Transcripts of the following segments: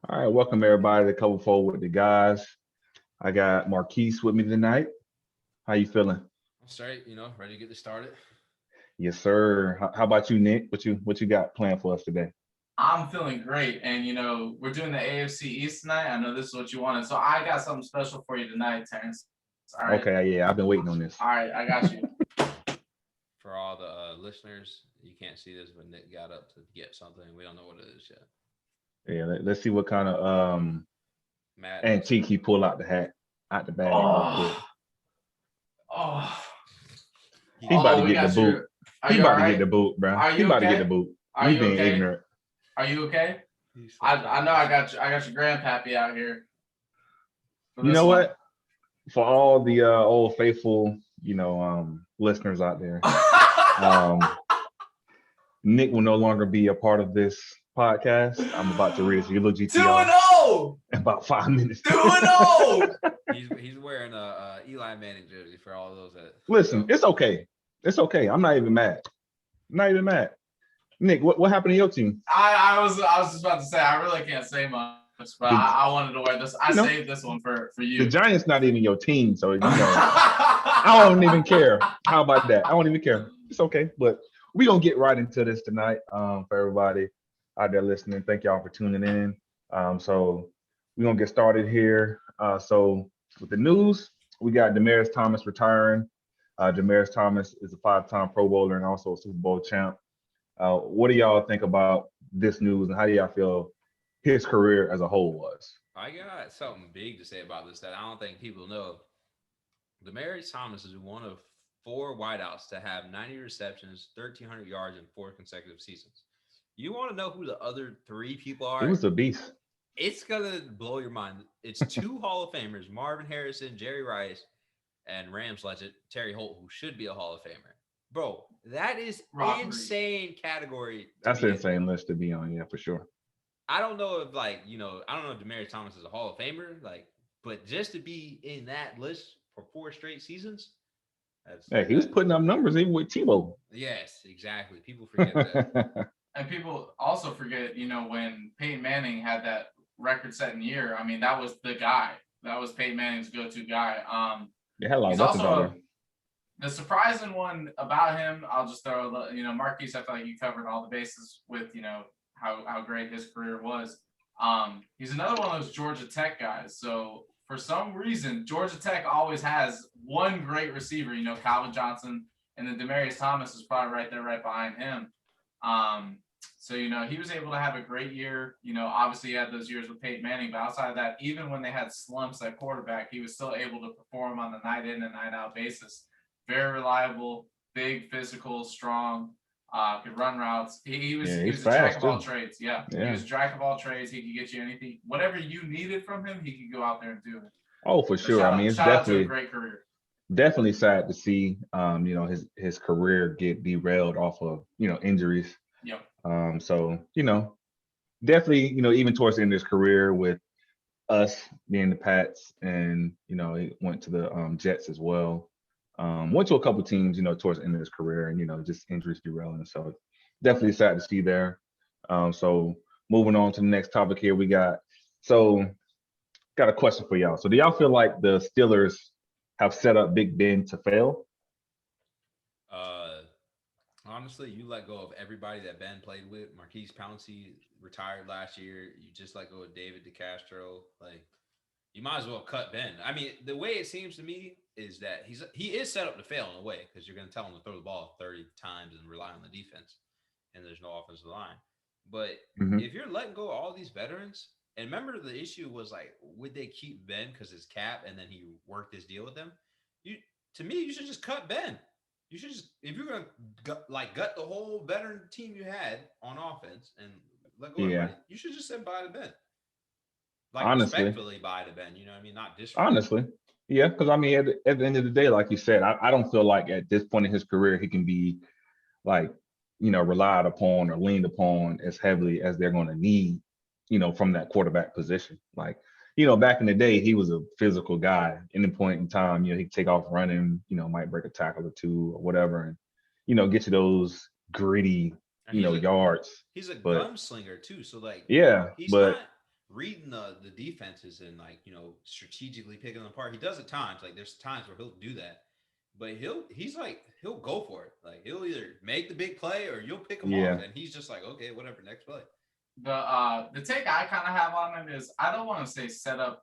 All right, welcome everybody to Cover Four with the guys. I got Marquise with me tonight. How you feeling? I'm straight, ready to get this started. Yes, sir. How about you, Nick? What you got planned for us today? I'm feeling great. And, we're doing the AFC East tonight. I know this is what you wanted. So I got something special for you tonight, Terrance. All right. Okay, yeah, I've been waiting on this. All right. I got you. For all the listeners, you can't see this, but Nick got up to get something. We don't know what it is yet. Yeah, let's see what kind of Madness. antique he pull out the hat, out the bag real quick. Oh, oh, He about to we get the got boot. you. Are He you all about to get right? the boot, bro. Are He you about to get the okay? boot. Are You you being okay? ignorant. Are you okay? I know I got your grandpappy out here for You this know one. what? For all the old faithful, listeners out there, um, Nick will no longer be a part of this podcast. I'm about to read his eulogy to 2 and y'all 0. in about 5 minutes. 2 and 0. He's wearing a Eli Manning jersey for all those that. Listen, it's okay. It's okay. I'm not even mad. I'm not even mad. Nick, what happened to your team? I was just about to say I really can't say much, but The, I wanted to wear this. I you know, saved this one for the you. Giants not even your team, so I don't even care. How about that? I don't even care. It's okay. But we're gonna get right into this tonight. For everybody out there listening, thank y'all for tuning in. So we're gonna get started here. So with the news, we got Demaryius Thomas retiring. Demaryius Thomas is a five-time Pro Bowler and also a Super Bowl champ. What do y'all think about this news, and how do y'all feel his career as a whole was? I got something big to say about this that I don't think people know. Demaryius Thomas is one of four wideouts to have 90 receptions, 1,300 yards in four consecutive seasons. You want to know who the other three people He are? was a beast. It's gonna blow your mind. It's two Hall of Famers, Marvin Harrison, Jerry Rice, and Rams legend Terry Holt, who should be a Hall of Famer. Bro, that is insane category to That's be an in. insane list to be on, yeah, for sure. I don't know if I don't know if Demaryius Thomas is a Hall of Famer, but just to be in that list for four straight seasons, Hey, he was putting up numbers even with Tebow. yes, exactly. People forget that. And people also forget, when Peyton Manning had that record-setting year. I mean, that was the guy. That was Peyton Manning's go-to guy. They had a lot of He's weapons out also there. the surprising one about him. I'll just throw, Marquise. I feel like you covered all the bases with, how great his career was. He's another one of those Georgia Tech guys. So for some reason, Georgia Tech always has one great receiver. Calvin Johnson, and then Demaryius Thomas is probably right there, right behind him. So he was able to have a great year. Obviously he had those years with Peyton Manning, but outside of that, even when they had slumps at quarterback, he was still able to perform on the night in and night out basis. Very reliable, big, physical, strong. Could run routes. He was He's a jack fast of all too. trades. Yeah, he Yeah. was a jack of all trades. He could get you anything, whatever you needed from him. He could go out there and do it. Oh, for So sure. I mean, it's shout out to a great career. definitely sad to see his career get derailed off of, injuries. Yep. So, definitely, even towards the end of his career with us being the Pats, and he went to the Jets as well. Went to a couple teams, towards the end of his career, and just injuries derailing. So definitely sad to see there. So moving on to the next topic here, got a question for y'all. So do y'all feel like the Steelers have set up Big Ben to fail? Uh, Honestly, you let go of everybody that Ben played with. Marquise Pouncey retired last year. You just let go of David DeCastro. You might as well cut Ben. I mean, the way it seems to me is that he is set up to fail in a way, because you're going to tell him to throw the ball 30 times and rely on the defense, and there's no offensive line. But Mhm. if you're letting go of all these veterans, and remember the issue was would they keep Ben because his cap, and then he worked his deal with them? To me, you should just cut Ben. You should just, if you're gonna gut the whole veteran team you had on offense and let go of Yeah. everybody, you should just say bye to Ben. Honestly. Respectfully bye to Ben. You know what I mean? Not disrespectfully. Honestly. Yeah, because I mean, at the end of the day, like you said, I don't feel like at this point in his career he can be like, relied upon or leaned upon as heavily as they're going to need, from that quarterback position. Like, back in the day, he was a physical guy. Any point in time, he'd take off running, might break a tackle or two or whatever, and, get you those gritty, And he's yards. a But gunslinger too. So yeah, he's but not. reading the defenses and like strategically picking them apart. He does at times. Like there's times where he'll do that, but he'll go for it. Like he'll either make the big play or you'll pick him off, and he's just like, okay, whatever, next play. The take I kind of have on him is I don't want to say set up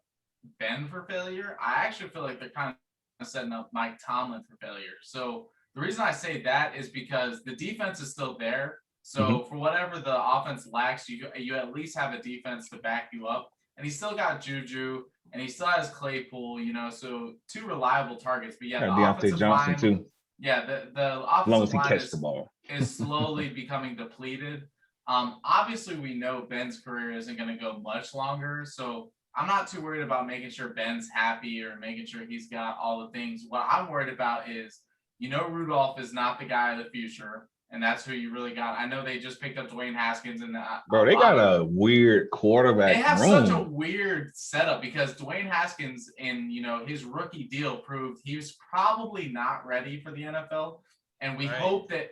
Ben for failure. I actually feel like they're kind of setting up Mike Tomlin for failure. So the reason I say that is because the defense is still there. So for whatever the offense lacks, you at least have a defense to back you up. And he still got Juju, and he still has Claypool. So 2 reliable targets. But yeah, the Deontay offensive Johnson line too. Yeah, the As long as offensive he line catches the ball. is slowly becoming depleted. Obviously, we know Ben's career isn't going to go much longer, so I'm not too worried about making sure Ben's happy or making sure he's got all the things. What I'm worried about is, Rudolph is not the guy of the future, and that's who you really got. I know they just picked up Dwayne Haskins, and bro, they got a weird quarterback. They have room. such a weird setup because Dwayne Haskins, in his rookie deal, proved he was probably not ready for the NFL, and we hope that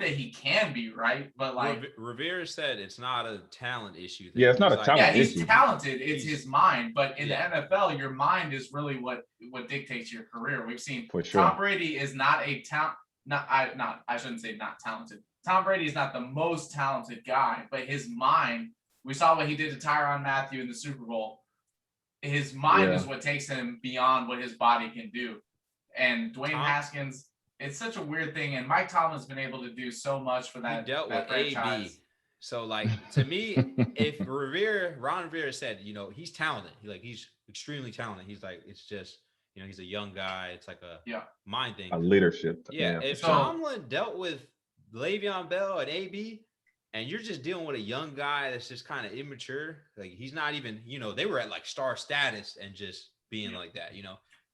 he can be, right. But like Rivera said, it's not a talent issue. Yeah, it's not a talent issue. He's talented. It's his mind. But in the NFL, your mind is really what dictates your career. We've seen Tom Brady is not a talent. I shouldn't say not talented. Tom Brady is not the most talented guy, but his mind. We saw what he did to Tyrann Mathieu in the Super Bowl. His mind is what takes him beyond what his body can do. And Dwayne Haskins. It's such a weird thing, and Mike Tomlin's been able to do so much for that. He dealt with franchise. AB. So, like, to me, if Ron Rivera said, he's talented, he's extremely talented. He's like, it's just, he's a young guy. It's like a mind thing, a leadership. If Tomlin dealt with Le'Veon Bell and AB, and you're just dealing with a young guy that's just kind of immature, like he's not even, they were at like star status and just being like that,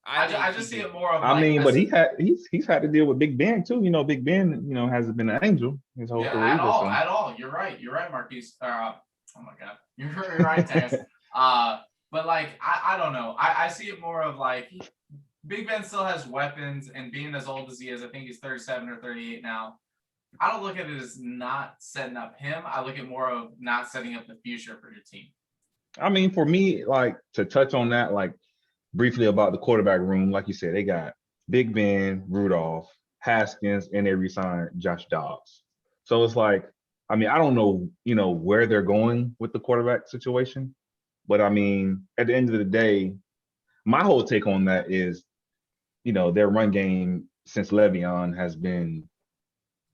I just see it more of. But he's had to deal with Big Ben too. Big Ben, hasn't been an angel his whole career. At all. You're right, Marquise. Oh my God, you're right, Terrance. But like, I don't know. I see it more of like Big Ben still has weapons, and being as old as he is, I think he's 37 or 38 now. I don't look at it as not setting up him. I look at more of not setting up the future for your team. I mean, for me, like to touch on that, like. Briefly about the quarterback room, like you said, they got Big Ben, Rudolph, Haskins, and they re-signed Josh Dobbs. So it's like, I mean, I don't know, where they're going with the quarterback situation, but I mean, at the end of the day, my whole take on that is, their run game since Le'Veon has been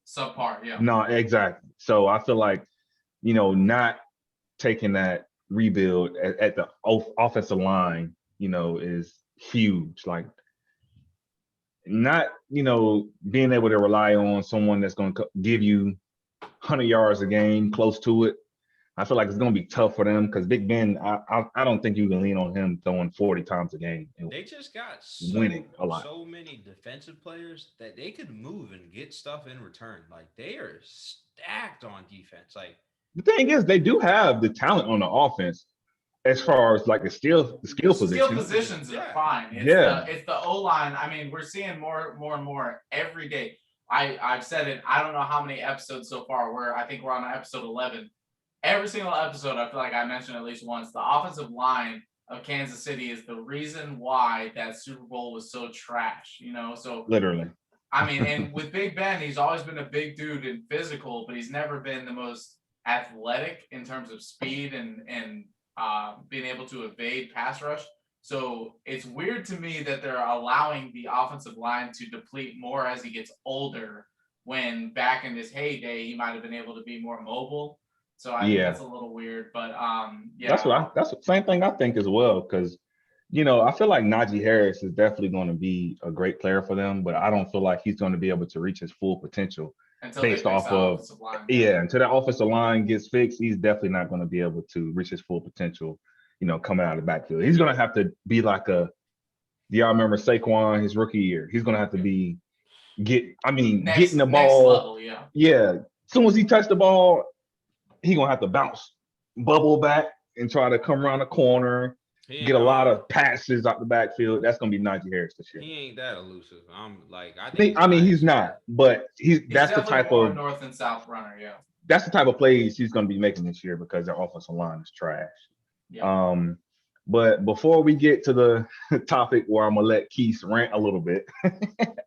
subpar. Yeah. No, exactly. So I feel like, not taking that rebuild at the offensive line. Is huge. Like not, being able to rely on someone that's going to give you 100 yards a game, close to it. I feel like it's going to be tough for them because Big Ben, I don't think you can lean on him throwing 40 times a game. They just got winning a lot. So many defensive players that they could move and get stuff in return. Like they are stacked on defense. Like the thing is, they do have the talent on the offense. As far as like the skill positions. Skill positions are fine. It's the O-line. I mean, we're seeing more and more every day. I've said it. I don't know how many episodes so far. I think we're on episode 11. Every single episode, I feel like I mentioned at least once, the offensive line of Kansas City is the reason why that Super Bowl was so trash. So literally. I mean, and with Big Ben, he's always been a big dude and physical, but he's never been the most athletic in terms of speed and being able to evade pass rush. So it's weird to me that they're allowing the offensive line to deplete more as he gets older, when back in his heyday, he might have been able to be more mobile. So I think that's a little weird, but that's the same thing I think as well. Cause I feel like Najee Harris is definitely going to be a great player for them, but I don't feel like he's going to be able to reach his full potential. Based off of until that offensive line gets fixed, he's definitely not going to be able to reach his full potential, coming out of the backfield. He's going to have to be like do y'all remember Saquon his rookie year? He's going to have to be getting the ball. Next level, as soon as he touched the ball, he's going to have to bounce, bubble back, and try to come around the corner. Get a lot of passes out the backfield. That's gonna be Najee Harris this year. He ain't that elusive. He's not, but that's the type of north and south runner. Yeah, that's the type of plays he's gonna be making this year because their offensive line is trash. Yeah. But before we get to the topic where I'm gonna let Keith rant a little bit,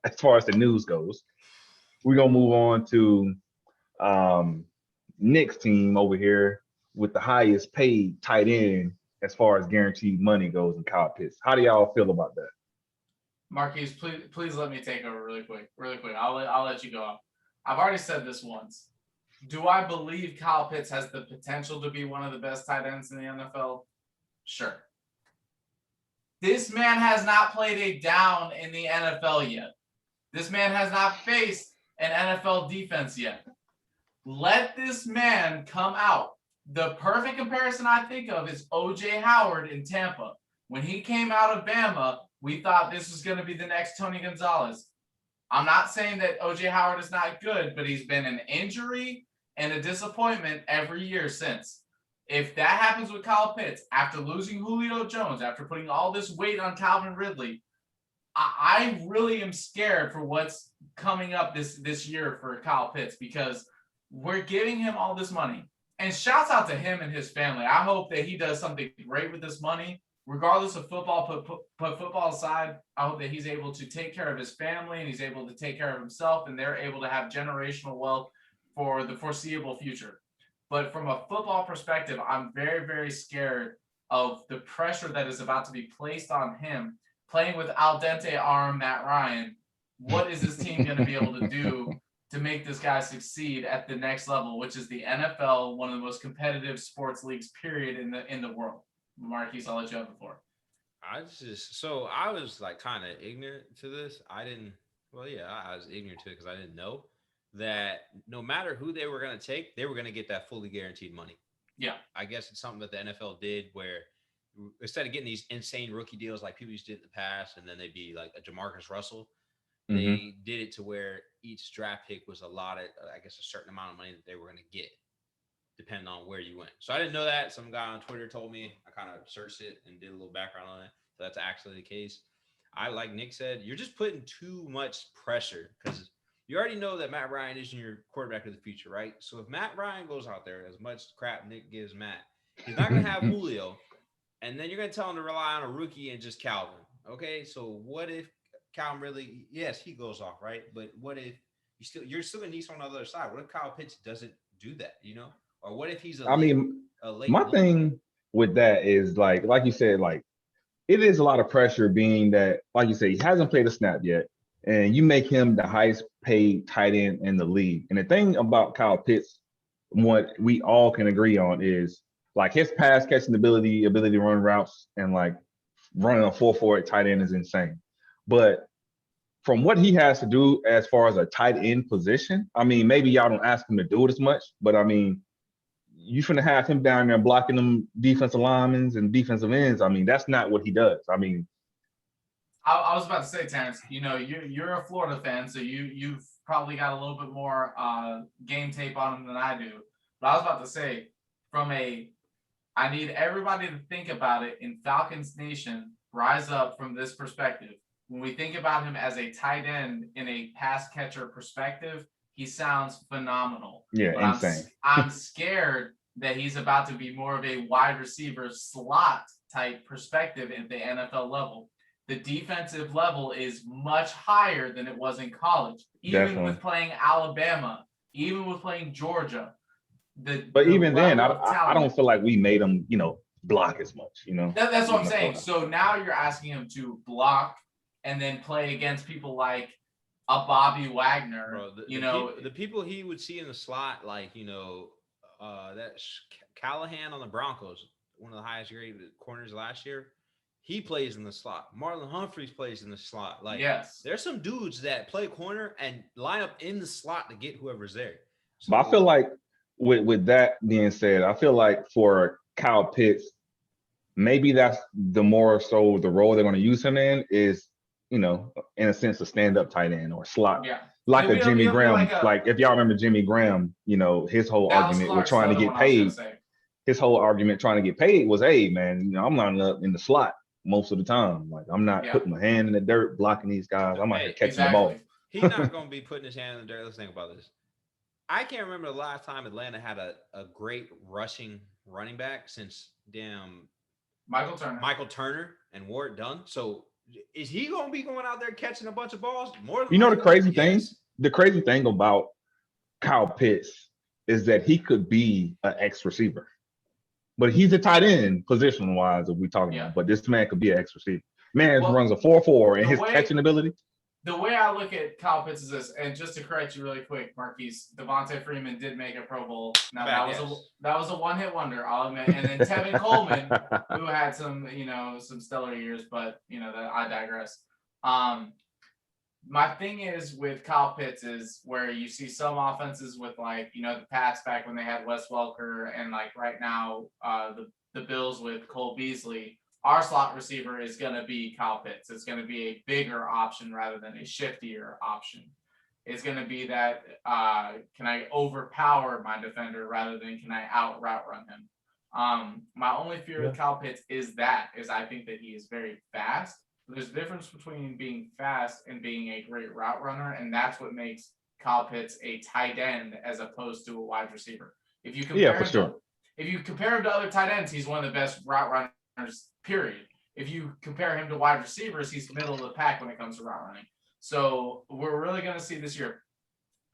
as far as the news goes, we're gonna move on to Nick's team over here with the highest paid tight end as far as guaranteed money goes in Kyle Pitts. How do y'all feel about that? Marquise, please let me take over really quick. I'll let you go up. I've already said this once. Do I believe Kyle Pitts has the potential to be one of the best tight ends in the NFL? Sure. This man has not played a down in the NFL yet. This man has not faced an NFL defense yet. Let this man come out. The perfect comparison I think of is O.J. Howard in Tampa. When he came out of Bama, we thought this was going to be the next Tony Gonzalez. I'm not saying that O.J. Howard is not good, but he's been an injury and a disappointment every year since. If that happens with Kyle Pitts, after losing Julio Jones, after putting all this weight on Calvin Ridley, I really am scared for what's coming up this year for Kyle Pitts, because we're giving him all this money. And shouts out to him and his family. I hope that he does something great with this money. Regardless of football, put football aside, I hope that he's able to take care of his family and he's able to take care of himself, and they're able to have generational wealth for the foreseeable future. But from a football perspective, I'm very, very scared of the pressure that is about to be placed on him playing with al dente arm Matt Ryan. What is this team going to be able to do to make this guy succeed at the next level, which is the NFL, one of the most competitive sports leagues, period, in the world? Marquise, I'll let you have the floor. I was like kind of ignorant to this. I was ignorant to it because I didn't know that no matter who they were going to take, they were going to get that fully guaranteed money. Yeah. I guess it's something that the NFL did where instead of getting these insane rookie deals like people used to do in the past, and then they'd be like a Jamarcus Russell, they did it to where each draft pick was allotted, I guess, a certain amount of money that they were going to get, depending on where you went. So I didn't know that. Some guy on Twitter told me. I kind of searched it and did a little background on it. So that's actually the case. Like Nick said, you're just putting too much pressure because you already know that Matt Ryan isn't your quarterback of the future, right? So if Matt Ryan goes out there, as much crap Nick gives Matt, he's not going to have Julio, and then you're going to tell him to rely on a rookie and just Calvin. Okay, so what if Calvin really, yes, he goes off, right? But what if you're still going to need someone on the other side? What if Kyle Pitts doesn't do that, Or what if he's a late my thing with that is like you said, like it is a lot of pressure being that, like you said, he hasn't played a snap yet, and you make him the highest paid tight end in the league. And the thing about Kyle Pitts, what we all can agree on is like his pass catching ability to run routes, and like running a 4-4 tight end is insane. But from what he has to do as far as a tight end position, I mean, maybe y'all don't ask him to do it as much, but I mean, you finna have him down there blocking them defensive linemen and defensive ends. I mean, that's not what he does. I mean, I was about to say, Terrance, you're a Florida fan, so you've probably got a little bit more game tape on him than I do. But I was about to say, I need everybody to think about it in Falcons Nation, rise up from this perspective. When we think about him as a tight end in a pass catcher perspective, he sounds phenomenal. Yeah, but insane. I'm scared that he's about to be more of a wide receiver slot type perspective at the NFL level. The defensive level is much higher than it was in college, even with playing Alabama, even with playing Georgia. But even then, I don't feel like we made him, block as much, That's what I'm saying. So now you're asking him to block and then play against people like a Bobby Wagner. Bro, the people he would see in the slot, like, that's Callahan on the Broncos, one of the highest graded corners last year. He plays in the slot. Marlon Humphreys plays in the slot. Like, yes, there's some dudes that play corner and line up in the slot to get whoever's there. So, but I feel like with that being said, I feel like for Kyle Pitts, maybe that's the more so the role they're going to use him in is, in a sense, a stand-up tight end or slot. Yeah. Like a Jimmy Graham. Like if y'all remember Jimmy Graham, his whole argument with trying to get paid. His whole argument trying to get paid was, hey, man, I'm lining up in the slot most of the time. Like, I'm not putting my hand in the dirt, blocking these guys. I'm out here catching the ball. He's not going to be putting his hand in the dirt. Let's think about this. I can't remember the last time Atlanta had a great rushing running back since damn Michael Turner and Ward Dunn. So is he going to be going out there catching a bunch of balls? More than You know the likely, crazy thing? yes. The crazy thing about Kyle Pitts is that he could be an X receiver, but he's a tight end position wise. If we talking about, but this man could be an X receiver. Man runs a 4.4, and his catching ability. The way I look at Kyle Pitts is this, and just to correct you really quick, Marquise, Devontae Freeman did make a Pro Bowl. Now that was a one-hit wonder, I'll admit. And then Tevin Coleman, who had some stellar years, but that I digress. My thing is with Kyle Pitts is where you see some offenses with the Pats back when they had Wes Welker, and right now the Bills with Cole Beasley. Our slot receiver is going to be Kyle Pitts. It's going to be a bigger option rather than a shiftier option. It's going to be that can I overpower my defender rather than can I out route run him? My only fear with Kyle Pitts is I think that he is very fast. There's a difference between being fast and being a great route runner, and that's what makes Kyle Pitts a tight end as opposed to a wide receiver. If you compare if you compare him to other tight ends, he's one of the best route runners, period. If you compare him to wide receivers, he's middle of the pack when it comes to route running. So we're really going to see this year.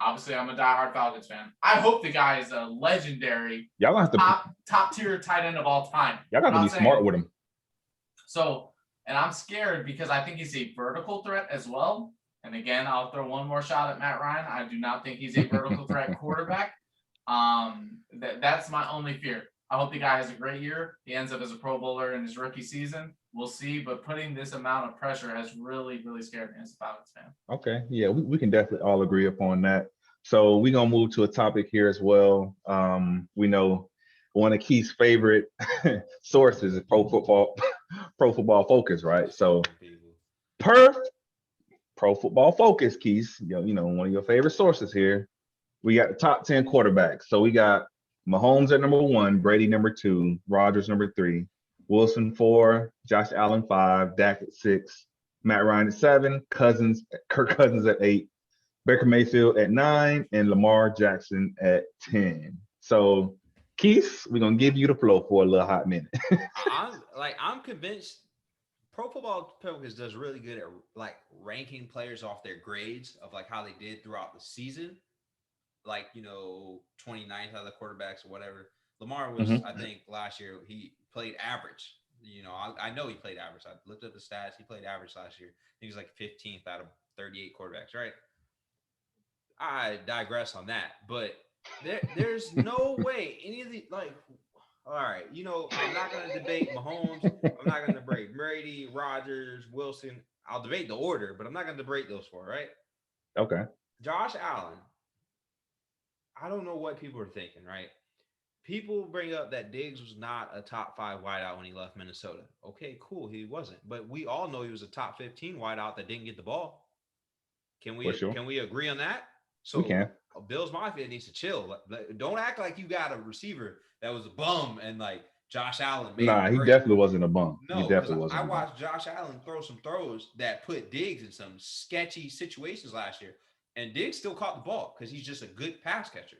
Obviously, I'm a diehard Falcons fan. I hope the guy is a legendary top tier tight end of all time. Y'all got to be smart with him. So, and I'm scared because I think he's a vertical threat as well. And again, I'll throw one more shot at Matt Ryan. I do not think he's a vertical threat quarterback. That's my only fear. I hope the guy has a great year. He ends up as a Pro Bowler in his rookie season. We'll see. But putting this amount of pressure has really, really scared me as a Falcons fan. Okay. Yeah, we can definitely all agree upon that. So we're going to move to a topic here as well. We know one of Keith's favorite sources is Pro Football Focus, right? So per Pro Football Focus, Keith, one of your favorite sources here, we got the top 10 quarterbacks. So we got Mahomes at number 1, Brady number 2, Rodgers number 3, Wilson 4, Josh Allen 5, Dak at 6, Matt Ryan at 7, Kirk Cousins at 8, Baker Mayfield at 9, and Lamar Jackson at 10. So, Keith, we're gonna give you the floor for a little hot minute. I'm convinced Pro Football Focus does really good at ranking players off their grades of how they did throughout the season. 29th out of the quarterbacks or whatever. Lamar was, I think, last year he played average. I know he played average. I looked up the stats. He played average last year. He was 15th out of 38 quarterbacks, right? I digress on that, but there's no way any of the all right, I'm not going to debate Mahomes. I'm not going to debate Brady, Rodgers, Wilson. I'll debate the order, but I'm not going to debate those 4, right? Okay. Josh Allen. I don't know what people are thinking, right? People bring up that Diggs was not a top 5 wideout when he left Minnesota. Okay, cool. He wasn't. But we all know he was a top 15 wideout that didn't get the ball. Can we agree on that? So we can. Bills Mafia needs to chill. Don't act like you got a receiver that was a bum and Josh Allen made Nah, he definitely wasn't a bum. No, he definitely wasn't. I watched Josh Allen throw some throws that put Diggs in some sketchy situations last year. And Diggs still caught the ball because he's just a good pass catcher.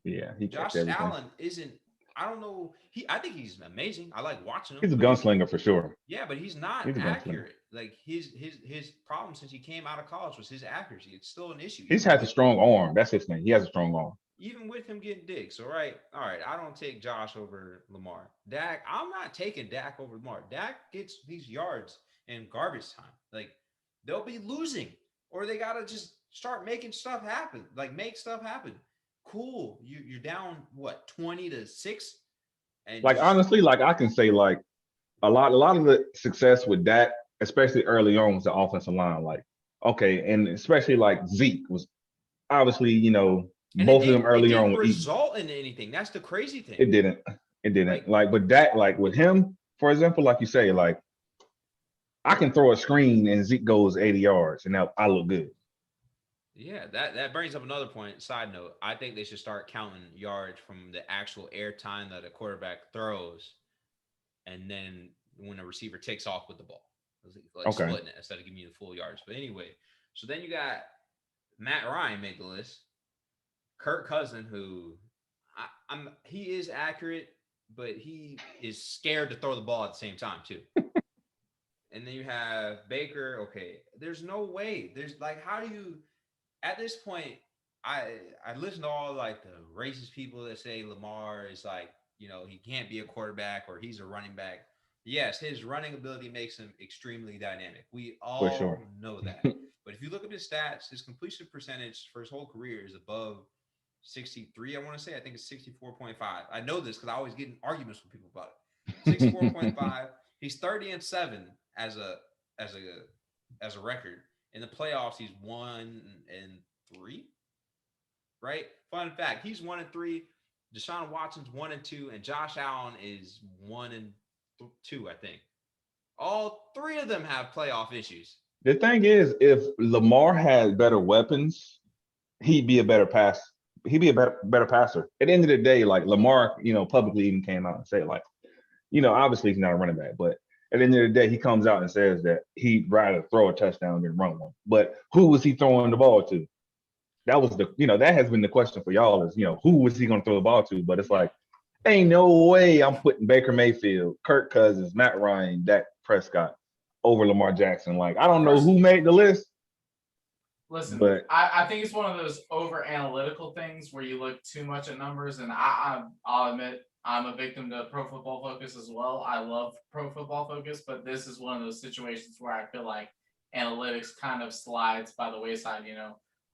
Yeah, Josh Allen isn't. I don't know. I think he's amazing. I like watching him. He's a gunslinger for sure. Yeah, but he's not accurate. His problem since he came out of college was his accuracy. It's still an issue. He has a strong arm. That's his thing. He has a strong arm. Even with him getting Diggs. All right. I don't take Josh over Lamar. Dak. I'm not taking Dak over Lamar. Dak gets these yards in garbage time. They'll be losing, or they gotta just start making stuff happen. Make stuff happen. Cool. You're down 20-6, and honestly, I can say a lot of the success with Dak, especially early on, was the offensive line. Okay, and especially Zeke was obviously both of them early on didn't result in anything. That's the crazy thing. It didn't. But Dak, with him, for example, like you say, I can throw a screen and Zeke goes 80 yards, and now I look good. Yeah, that brings up another point. Side note, I think they should start counting yards from the actual air time that a quarterback throws, and then when a receiver takes off with the ball, splitting it instead of giving you the full yards. But anyway, so then you got Matt Ryan made the list. Kirk Cousin, who he is accurate, but he is scared to throw the ball at the same time too. And then you have Baker. Okay, there's no way. There's like, how do you at this point? I listen to all like the racist people that say Lamar is like, he can't be a quarterback or he's a running back. Yes, his running ability makes him extremely dynamic. We For all sure. know that. But if you look at his stats, his completion percentage for his whole career is above 63. I want to say, I think it's 64.5. I know this because I always get in arguments with people about it. 64.5. He's 30-7 as a record. In the playoffs, he's 1-3. Right? Fun fact: he's 1-3. Deshaun Watson's 1-2, and Josh Allen is 1-2. I think all three of them have playoff issues. The thing is, if Lamar had better weapons, he'd be a better pass. He'd be a better passer. At the end of the day, like Lamar, publicly even came out and said, like, obviously he's not a running back, but at the end of the day, he comes out and says that he'd rather throw a touchdown than run one. But who was he throwing the ball to? That was that has been the question for y'all is, who was he going to throw the ball to? But it's like, ain't no way I'm putting Baker Mayfield, Kirk Cousins, Matt Ryan, Dak Prescott over Lamar Jackson. Like, I don't know who made the list. Listen, but I think it's one of those over analytical things where you look too much at numbers. And I'll admit I'm a victim to Pro Football Focus as well. I love Pro Football Focus, but this is one of those situations where I feel like analytics kind of slides by the wayside.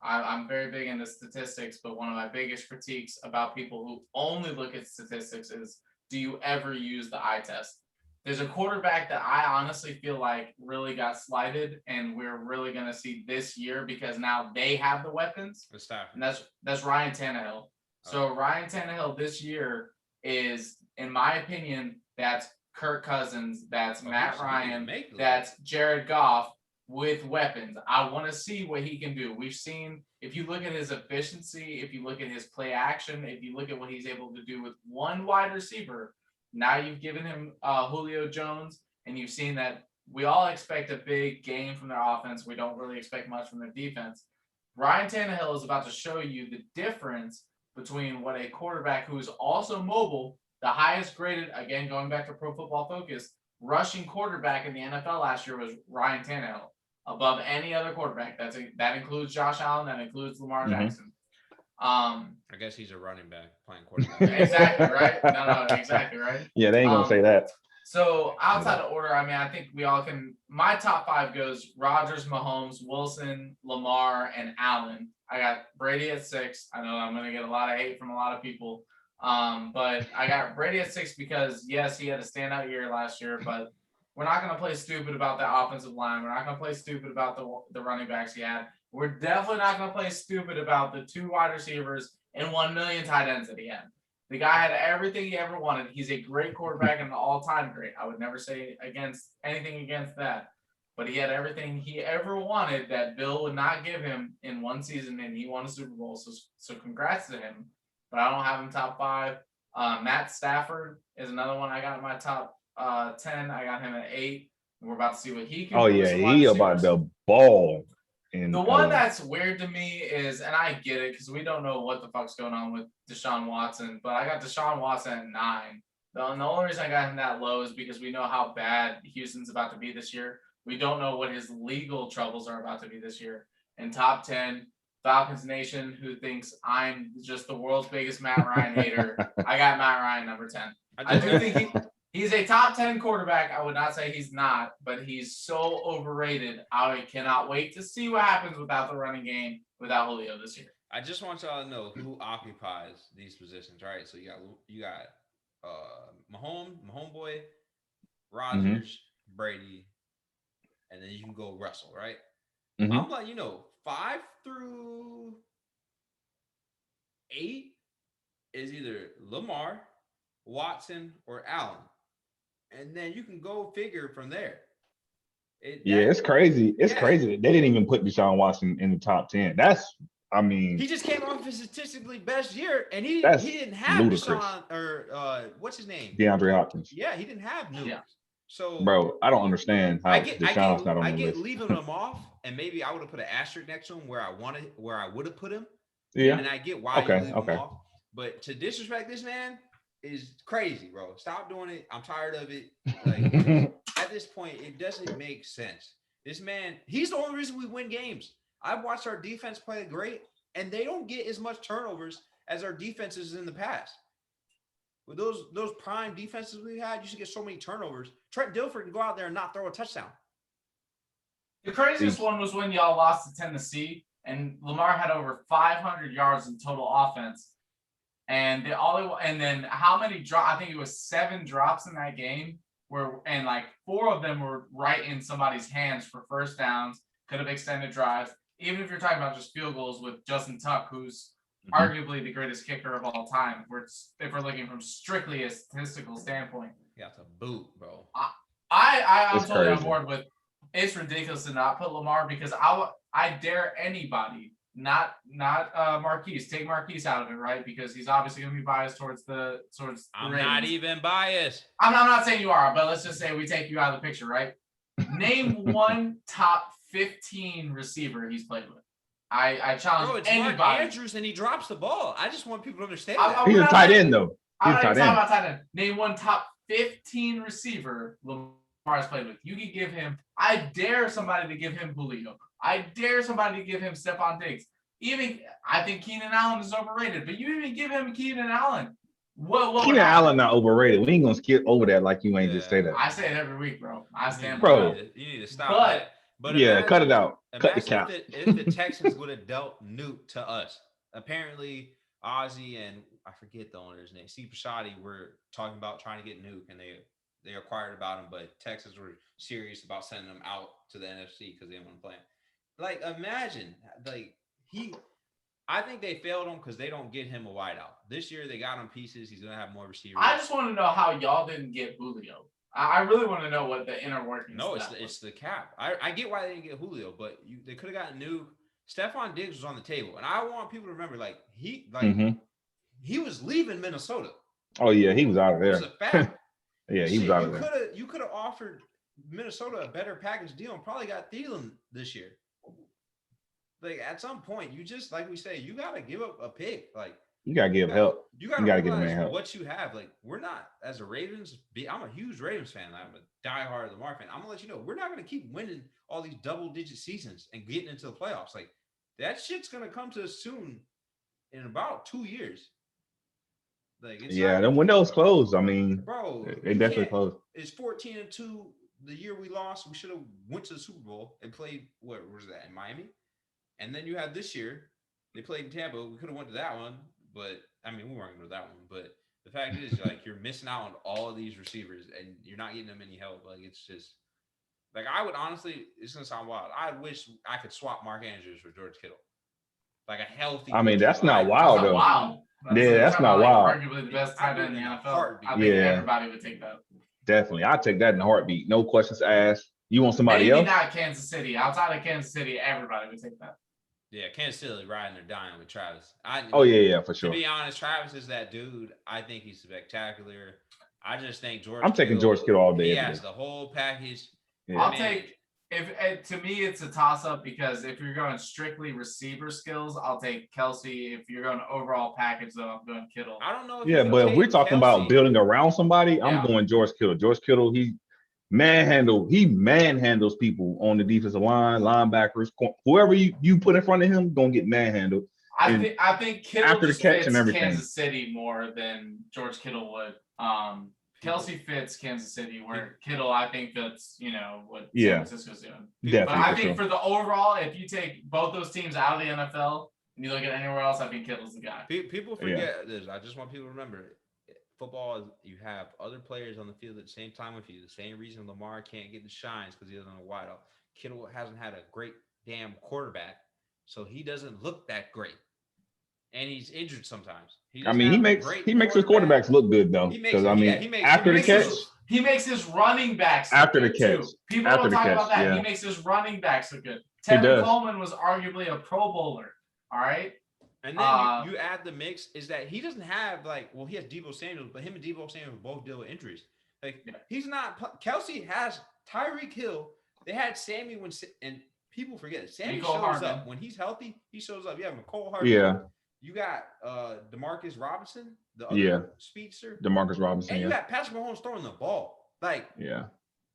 I'm very big into statistics, but one of my biggest critiques about people who only look at statistics is, do you ever use the eye test? There's a quarterback that I honestly feel like really got slighted, and we're really going to see this year because now they have the weapons. And that's Ryan Tannehill. So Ryan Tannehill this year is, in my opinion, that's Kirk Cousins, that's Matt Ryan, that's Jared Goff, with weapons. I want to see what he can do. We've seen, if you look at his efficiency, if you look at his play action, if you look at what he's able to do with one wide receiver, now you've given him Julio Jones, and you've seen that we all expect a big game from their offense. We don't really expect much from their defense. Ryan Tannehill is about to show you the difference between what a quarterback who is also mobile, the highest graded, again, going back to Pro Football Focus, rushing quarterback in the NFL last year was Ryan Tannehill. Above any other quarterback. That includes Josh Allen. That includes Lamar Jackson. I guess he's a running back playing quarterback. Exactly, right? No, exactly, right? Yeah, they ain't going to say that. So outside of order, I think we all can. My top five goes Rodgers, Mahomes, Wilson, Lamar, and Allen. I got Brady at 6. I know I'm going to get a lot of hate from a lot of people. But I got Brady at 6 because, yes, he had a standout year last year, but we're not going to play stupid about the offensive line. We're not going to play stupid about the running backs he had. We're definitely not going to play stupid about the 2 wide receivers and 1 million tight ends at the end. The guy had everything he ever wanted. He's a great quarterback and an all-time great. I would never say anything against that. But he had everything he ever wanted that Bill would not give him in one season, and he won a Super Bowl. So congrats to him. But I don't have him top 5. Matt Stafford is another one I got in my top 10. I got him at 8. We're about to see what he can do. Oh yeah, he about the ball. The one that's weird to me is, and I get it because we don't know what the fuck's going on with Deshaun Watson, but I got Deshaun Watson at 9. The only reason I got him that low is because we know how bad Houston's about to be this year. We don't know what his legal troubles are about to be this year. In top 10, Falcons Nation, who thinks I'm just the world's biggest Matt Ryan hater, I got Matt Ryan number 10. I do think he's a top 10 quarterback. I would not say he's not, but he's so overrated. I cannot wait to see what happens without the running game, without Julio this year. I just want y'all to know who occupies these positions, right? So you got Mahomes boy, Rodgers, Brady, and then you can go Russell, right? Mm-hmm. I'm like, 5 through 8 is either Lamar, Watson, or Allen. And then you can go figure from there. It's crazy. It's crazy that they didn't even put Deshaun Watson in the top 10. He just came off his statistically best year, and he didn't have ludicrous. Deshaun or what's his name? DeAndre Hopkins. Yeah, he didn't have news. Yeah. So, bro, I don't understand how Deshaun's not on the list. Leaving him off, and maybe I would have put an asterisk next to him where I would have put him. Yeah. And I get why Okay, you leave okay. him off. But to disrespect this man is crazy, bro. Stop doing it. I'm tired of it. Like at this point, it doesn't make sense. This man, he's the only reason we win games. I've watched our defense play great, and they don't get as much turnovers as our defenses in the past. With those prime defenses we had, you should get so many turnovers. Trent Dilfer can go out there and not throw a touchdown. The craziest one was when y'all lost to Tennessee, and Lamar had over 500 yards in total offense. And then how many drops? I think it was 7 drops in that game, and like 4 of them were right in somebody's hands for first downs. Could have extended drives. Even if you're talking about just field goals with Justin Tuck, who's arguably the greatest kicker of all time, if we're looking from strictly a statistical standpoint. You got to boot, bro. I'm totally crazy. on board with. It's ridiculous to not put Lamar because I dare anybody, not Marquise. Take Marquise out of it, right? Because he's obviously going to be biased towards the I'm Ravens. not even biased. I'm not saying you are, but let's just say we take you out of the picture, right? Name one top 15 receiver he's played with. I challenge Bro, it's anybody. Mark Andrews, and he drops the ball. I just want people to understand that. He's a tight end, though. I'm not even talking about tight end. Name one top 15 receiver Lamar has played with. You can give him. I dare somebody to give him Julio. I dare somebody to give him Stephon Diggs. Even I think Keenan Allen is overrated, but you even give him Keenan Allen. What Keenan Allen not overrated. We ain't gonna skip over that like you ain't just say that. I say it every week, bro. I stand bro. You need to stop that. But yeah, imagine, cut it out. Cut the cap. If the Texans would have dealt Nuke to us, apparently Ozzy and I forget the owner's name, Steve Bisciotti, were talking about trying to get Nuke, and they acquired about him, but Texans were serious about sending him out to the NFC because they didn't want to play him. Like, imagine, like I think they failed him because they don't get him a wideout. This year they got him pieces. He's gonna have more receivers. I just want to know how y'all didn't get Julio. I really want to know what the inner workings. No, it's the cap. I get why they didn't get Julio, but they could have gotten Nuke. Stephon Diggs was on the table, and I want people to remember, like he was leaving Minnesota. Oh yeah, he was out of there. It was a fact. Yeah, he was out of there. You could have offered Minnesota a better package deal and probably got Thielen this year. Like at some point, you just like we say, you gotta give up a pick. Like you gotta give help. You gotta give him help. What you have, like we're not as a Ravens. I'm a huge Ravens fan. I'm a diehard Lamar fan. I'm gonna let you know we're not gonna keep winning all these double-digit seasons and getting into the playoffs. Like that shit's gonna come to us soon, in about 2 years. Like the window's closed. I mean, bro, it definitely closed. It's 14-2. The year we lost, we should have went to the Super Bowl and played. What was that in Miami? And then you have this year, they played in Tampa. We could have went to that one, but I mean, we weren't going to that one. But the fact is, like, you're missing out on all of these receivers, and you're not getting them any help. Like, it's just like I would honestly. It's gonna sound wild. I wish I could swap Mark Andrews for George Kittle, like a healthy. I mean, that's not wild though. Wow. That's not wild. Arguably the best tight end in the NFL. I think Yeah, everybody would take that. Definitely, I'd take that in a heartbeat. No questions asked. You want somebody Maybe else? not Kansas City. Outside of Kansas City, everybody would take that. Yeah, Kansas City riding or dying with Travis. For sure. To be honest, Travis is that dude. I think he's spectacular. I just think George. I'm taking George Kittle all day. He has the whole package. Yeah. I'll take. If to me it's a toss up because if you're going strictly receiver skills, I'll take Kelsey. If you're going overall package, though, I'm going Kittle. I don't know. But if we're talking about building around somebody, I'm going George Kittle. George Kittle, he manhandles people on the defensive line, linebackers, whoever you put in front of him, gonna get manhandled. I think Kittle after the catch and everything. Kansas City more than George Kittle would. Kelsey fits Kansas City, where Kittle, I think that's what San Francisco's doing. But I think for the overall, if you take both those teams out of the NFL and you look at anywhere else, I think Kittle's the guy. People forget this. I just want people to remember, football is you have other players on the field at the same time with you. The same reason Lamar can't get the shines because he doesn't have a wideout. Kittle hasn't had a great damn quarterback, so he doesn't look that great. And he's injured sometimes. He makes his quarterbacks look good though. Because after the catch, he makes his running backs after the catch. People don't talk about that. Yeah. He makes his running backs look good. Tevin Coleman was arguably a Pro Bowler. All right. And then you add the mix is that he doesn't have he has Deebo Samuel, but him and Deebo Samuel both deal with injuries. He's not. Kelsey has Tyreek Hill. They had Sammy and people forget it. Sammy shows up when he's healthy. He shows up. You have McCole Hardman. Yeah. You got DeMarcus Robinson, the other speedster. DeMarcus Robinson. And you got Patrick Mahomes throwing the ball. Like,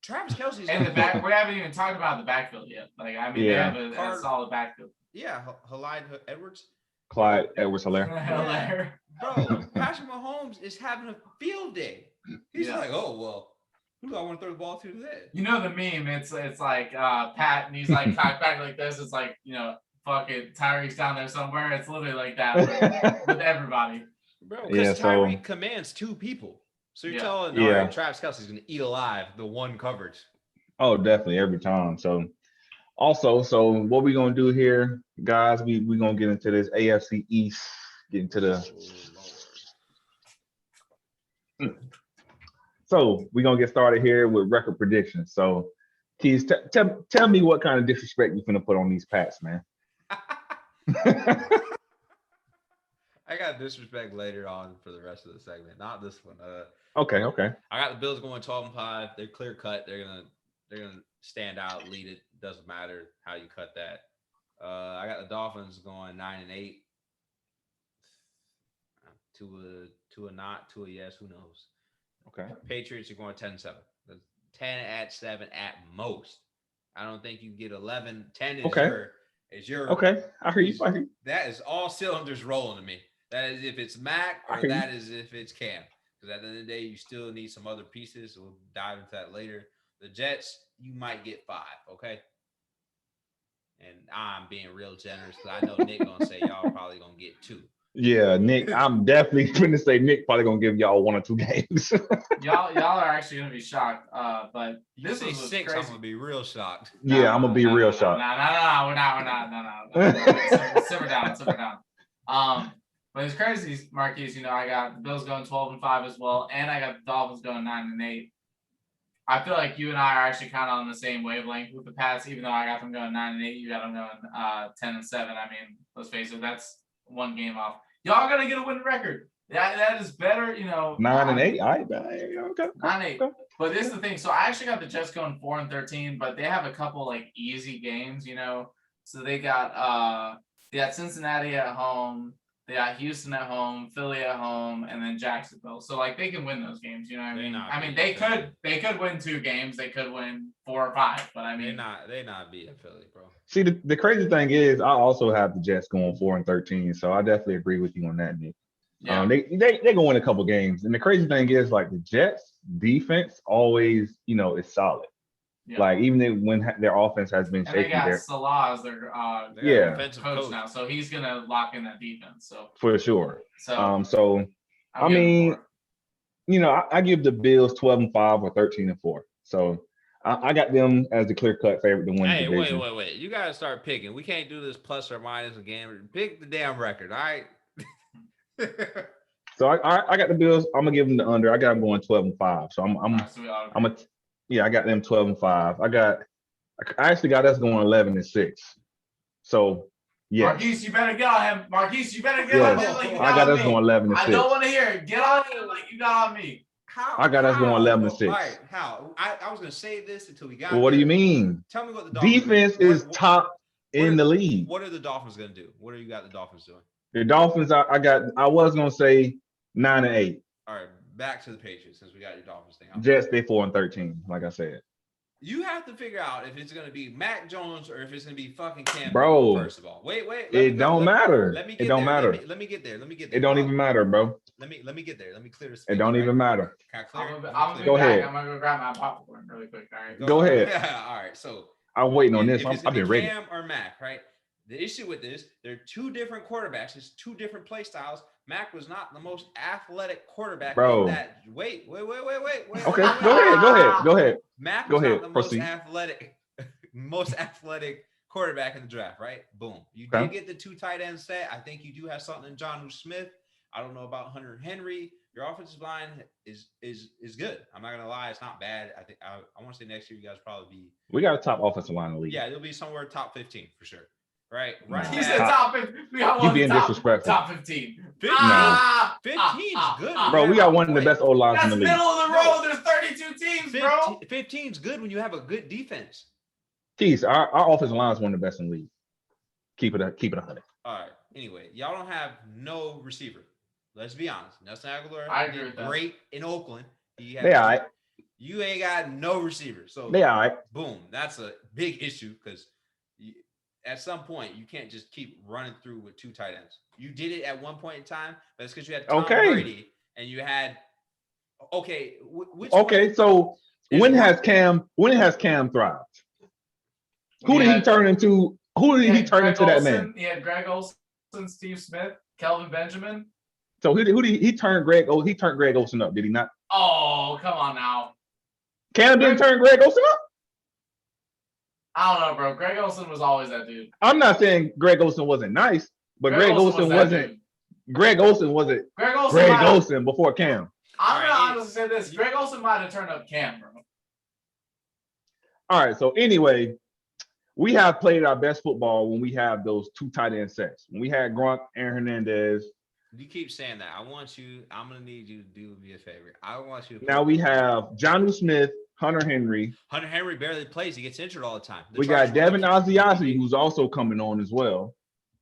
Travis Kelce's and the back. We haven't even talked about the backfield yet. Like, I mean, they have a solid backfield. Yeah, Clyde Edwards. Clyde Edwards-Helaire. Bro, Patrick Mahomes is having a field day. He's like, oh well, who do I want to throw the ball to today? You know the meme? It's like Pat, and he's like cocked back like this. It's like, you know, fucking Tyreek's down there somewhere. It's literally like that with everybody. Bro, because Tyreek commands two people. So you're telling all right, Travis Kelce's going to eat alive the one coverage. Oh, definitely every time. So what we're going to do here, guys, we're going to get into this AFC East, get into the So we're going to get started here with record predictions. So, Keys, tell me what kind of disrespect you're going to put on these Pats, man. I got disrespect later on for the rest of the segment, not this one. Okay. I got the Bills going 12-5. They're clear cut. They're gonna stand out, lead it. Doesn't matter how you cut that. I got the Dolphins going 9-8. To a not, to a yes, who knows? Okay. Patriots are going 10-7. 10-7 at most. I don't think you can get 11. 10 is your okay. I hear you. That is all cylinders rolling to me. That is if it's Mac or that is if it's Cam. Because at the end of the day, you still need some other pieces. We'll dive into that later. The Jets, you might get 5, okay? And I'm being real generous because I know Nick gonna say y'all probably gonna get 2. Yeah, Nick, I'm definitely going to say Nick probably going to give y'all 1 or 2 games. y'all are actually going to be shocked. But this is 6, crazy. I'm going to be real shocked. Yeah, I'm going to be real shocked. No, we're not. Simmer down. But it's crazy, Marquise. You know, I got the Bills going 12-5 as well, and I got the Dolphins going 9-8. I feel like you and I are actually kind of on the same wavelength with the Pats, even though I got them going 9-8. You got them going 10-7. I mean, let's face it, that's 1 game off. Y'all gonna get a winning record. That is better, you know. 9-8. All right, okay. 9-8. But this is the thing. So I actually got the Jets going 4-13, but they have a couple like easy games, you know. So they got Cincinnati at home, they got Houston at home, Philly at home, and then Jacksonville. So like they can win those games, you know what I mean? I mean they could win 2 games, they could win 4 or 5, but I mean they not beating Philly, bro. See, the crazy thing is I also have the Jets going 4-13, so I definitely agree with you on that, Nick. Yeah. They gonna win a couple games, and the crazy thing is like the Jets defense always, you know, is solid. Yeah. Like even when their offense has been shaky, they got Salah as their offensive coach now, so he's gonna lock in that defense. So for sure. So I mean, you know, I give the Bills 12-5 or 13-4. So I got them as the clear-cut favorite to win the division. Wait. You got to start picking. We can't do this plus or minus a game. Pick the damn record, all right? So I got the Bills. I'm going to give them the under. I got them going 12-5. So I got them 12-5. I actually got us going 11-6. So, yeah. Marquise, you better get on him. Marquise, you better get on him like you got I got on us going 11-6. I don't want to hear it. Get on him like you got on me. I got us going 11-6. All right, how? I was going to say this until we got What do you mean? Tell me what the Dolphins defense is top in the league. What are the Dolphins going to do? What do you got the Dolphins doing? The Dolphins, I was going to say 9-8. All right, back to the Patriots since we got your Dolphins thing. Jets, they 4-13, like I said. You have to figure out if it's going to be Mac Jones or if it's going to be fucking Cam. Bro, first of all. Wait. It don't matter. It don't matter. Let me get there. It don't even matter, bro. Let me get there. Let me clear this. It don't even matter. Can I clear it? Go ahead. I'm gonna go grab my popcorn really quick. All right. Go ahead. Yeah. All right. So I'm waiting on this. I've been ready. Cam or Mac, right? The issue with this, they're 2 different quarterbacks. It's 2 different play styles. Mac was not the most athletic quarterback. Bro. Wait. Okay. Go ahead. Mac was not the most athletic quarterback in the draft, right? Boom. You did get the 2 tight ends set. I think you do have something in Jonnu Smith. I don't know about Hunter Henry. Your offensive line is good. I'm not gonna lie, it's not bad. I think I want to say next year you guys probably be. We got a top offensive line in the league. Yeah, it'll be somewhere top 15 for sure. Right. He said top 15. You being disrespectful. Top 15. 15 is good. Bro, we got one of the best O-lines in the league. That's middle of the road. There's 32 teams, bro. 15 is good when you have a good defense. Keys, our offensive line is one of the best in the league. Keep it 100. All right. anyway, y'all don't have no receiver. Let's be honest. Nelson Aguilar I agree with did that. great in Oakland. They all right. You ain't got no receiver. So They all right. boom, that's a big issue because at some point you can't just keep running through with 2 tight ends. You did it at one point in time, but it's because you had Tom Brady and you had So when has Cam thrived? Who did he turn into? Who did he turn into that man? He had Greg Olsen, Steve Smith, Kelvin Benjamin. So who did he turn Greg? He turned Greg Olsen up, did he not? Oh, come on now. Cam didn't turn Greg Olsen up? I don't know, bro. Greg Olsen was always that dude. I'm not saying Greg Olsen wasn't nice, but Greg Olsen wasn't. Greg Olsen wasn't. Greg Olsen before Cam. I'm gonna honestly say this: Greg Olsen might have turned up Cam, bro. All right. So anyway, we have played our best football when we have those 2 tight end sets. When we had Gronk, Aaron Hernandez. You keep saying that. I'm gonna need you to do me a favor. I want you to. Now we have Jonnu Smith, Hunter Henry. Hunter Henry barely plays. He gets injured all the time. We got Devin Asiasi, who's also coming on as well.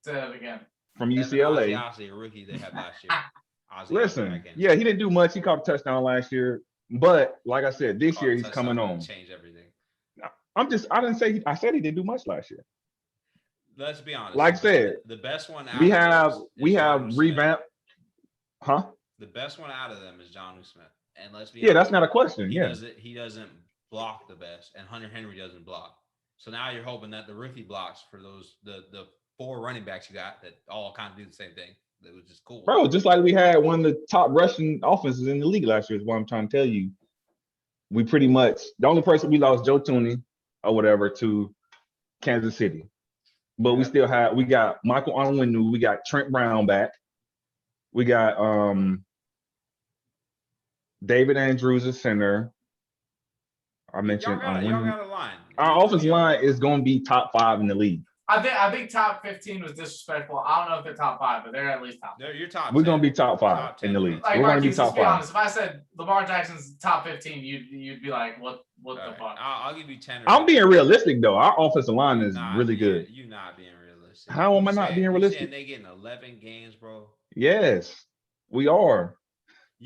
Say that again. From UCLA. Devin Asiasi, a rookie they had last year. Listen, he didn't do much. He caught a touchdown last year, but like I said, this year he's coming on. Change everything. I said he didn't do much last year. Let's be honest. Like I said, the best one. We have revamped. Huh? The best one out of them is Jonnu Smith, and let's be honest, that's not a question. He doesn't block the best, and Hunter Henry doesn't block. So now you're hoping that the rookie blocks for those the 4 running backs you got that all kind of do the same thing. It was just cool, bro. Just like we had one of the top rushing offenses in the league last year is what I'm trying to tell you. We pretty much the only person we lost Joe Tooney or whatever to Kansas City, but we got Michael Onwenu, we got Trent Brown back, we got David Andrews at center. I mentioned y'all got a line. Our offensive line is going to be top 5 in the league. I think top 15 was disrespectful. I don't know if they're top 5, but they're at least top. You're top. We're going to be top 5 in the league. Like, we're going to be top 5. Honest, if I said Lamar Jackson's top 15, you'd be like, what the fuck? I'll give you 10. I'm being realistic though. Our offensive line is really good. You're not being realistic. How am I not being realistic? They getting 11 games, bro. Yes, we are.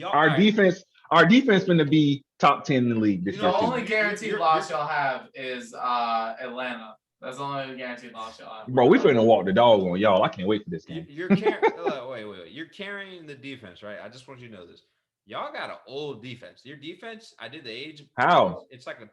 Our defense going to be top 10 in the league this year. The only guaranteed loss y'all have is Atlanta. That's the only guaranteed loss y'all have. Bro, we finna walk the dog on y'all. I can't wait for this game. You're carrying. wait. You're carrying the defense, right? I just want you to know this. Y'all got an old defense. Your defense, I did the age. How? It's like a.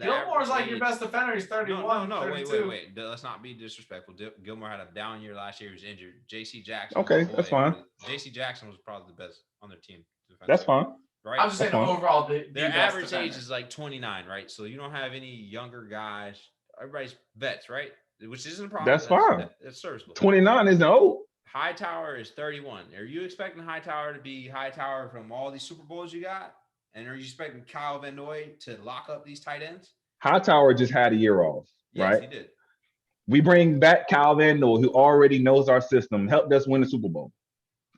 Gilmore's like your best defender. He's 31. No, 32. wait. Let's not be disrespectful. Gilmore had a down year last year. He was injured. J.C. Jackson. Okay, that's fine. J.C. Jackson was probably the best on their team. That's fine. Right? I'm just saying overall, their average age is like 29, right? So you don't have any younger guys. Everybody's vets, right? Which isn't a problem. That's fine. That's serviceable. 29 isn't old. Hightower is 31. Are you expecting Hightower to be Hightower from all these Super Bowls you got? And are you expecting Kyle Van Noy to lock up these tight ends? Hightower just had a year off, right? Yes, he did. We bring back Kyle Van Noy, who already knows our system, helped us win the Super Bowl.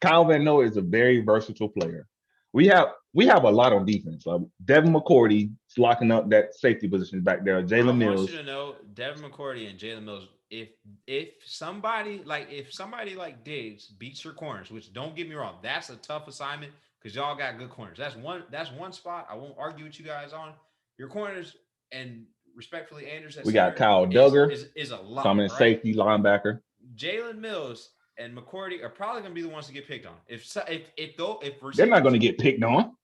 Kyle Van Noy is a very versatile player. We have a lot on defense. Devin McCourty is locking up that safety position back there. Jalen Mills. I want you to know Devin McCourty and Jalen Mills. If somebody like Diggs beats your corners, which don't get me wrong, that's a tough assignment because y'all got good corners. That's one spot I won't argue with you guys on. Your corners and respectfully, Andrews. We got Kyle Duggar is a lot. Coming in safety linebacker. Jalen Mills and McCourty are probably going to be the ones to get picked on. If they're not going to get picked on.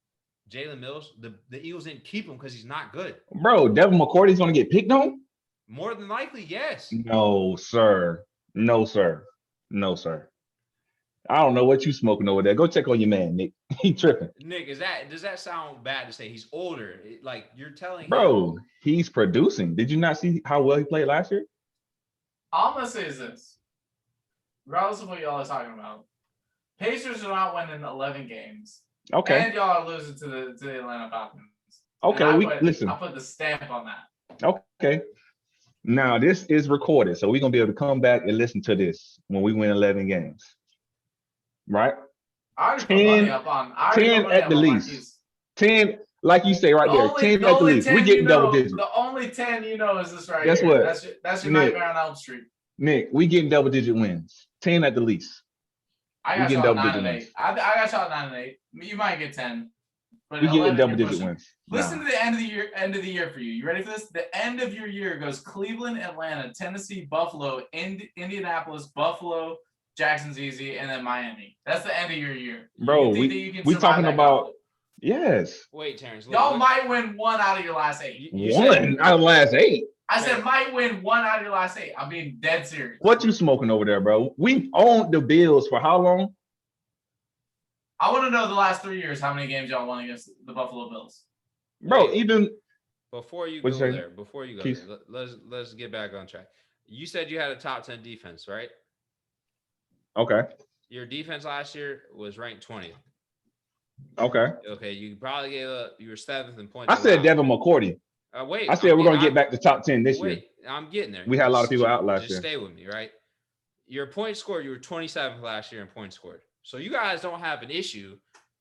Jalen Mills, the Eagles didn't keep him because he's not good. Bro, Devin McCourty's going to get picked on? More than likely, yes. No, sir. No, sir. No, sir. I don't know what you smoking over there. Go check on your man, Nick. He tripping. Nick, does that sound bad to say he's older? Like you're telling Bro, he's producing. Did you not see how well he played last year? All I'm going to say is this. Regardless of what y'all are talking about, Pacers are not winning 11 games. Okay. And y'all are losing to the Atlanta Falcons. Okay, listen. I put the stamp on that. Okay. Now, this is recorded, so we're going to be able to come back and listen to this when we win 11 games. Right? I already put money up on 10 at the least. 10, like you say right there, 10 at the least. We're getting double digits. The only 10 you know is this right Guess here. What? That's your Nightmare on Elm Street. Nick, we getting double-digit wins. 10 at the least. I We got getting y'all double-digit 9-8. wins. I got y'all 9-8. You might get 10. But We getting 11, double you're digit pushing. wins. Listen Nah. to the end of the year for you. You ready for this? The end of your year goes Cleveland, Atlanta, Tennessee, Buffalo, Indianapolis, Buffalo, Jackson's easy, and then Miami. That's the end of your year. Bro, we talking about yes. Wait, Terrance. Y'all might win 1 out of your last 8. One out of the last 8. I said might win 1 out of your last 8. I'm being dead serious. What you smoking over there, bro? We've owned the Bills for how long? I want to know the last 3 years how many games y'all won against the Buffalo Bills. Bro, even before you go there, let's get back on track. You said you had a top 10 defense, right? Okay. Your defense last year was ranked 20th. Okay. Okay, you probably gave up. You were 7th in points. I said Devin McCourty. Wait. I said we're gonna get back to top 10 this year. I'm getting there. We had a lot of people out last year. Just stay with me, right? Your points scored. You were 27th last year in points scored. So you guys don't have an issue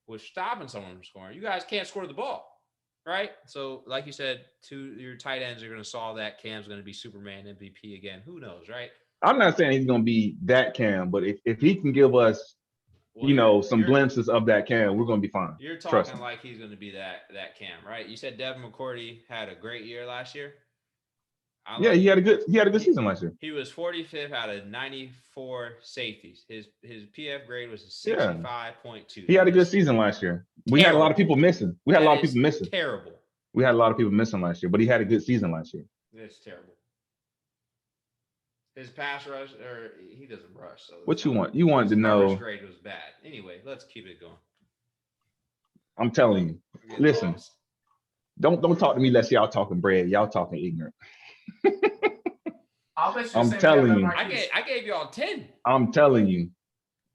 with stopping someone from scoring. You guys can't score the ball, right? So, like you said, your tight ends are going to solve that. Cam's going to be Superman MVP again. Who knows, right? I'm not saying he's going to be that Cam, but if he can give us, some glimpses of that Cam, we're going to be fine. You're talking like he's going to be that Cam, right? You said Devin McCourty had a great year last year. He had a good season last year. He was 45th out of 94 safeties. His PF grade was 65.2. He had a good season last year. We had a lot of people missing. Terrible. We had a lot of people missing last year, but he had a good season last year. It's terrible. His pass rush, or he doesn't rush. So what you want? You wanted to know. His grade was bad. Anyway, let's keep it going. I'm telling you. Listen, don't talk to me unless y'all talking bread. Y'all talking ignorant. I'm telling you. I gave y'all 10. I'm telling you.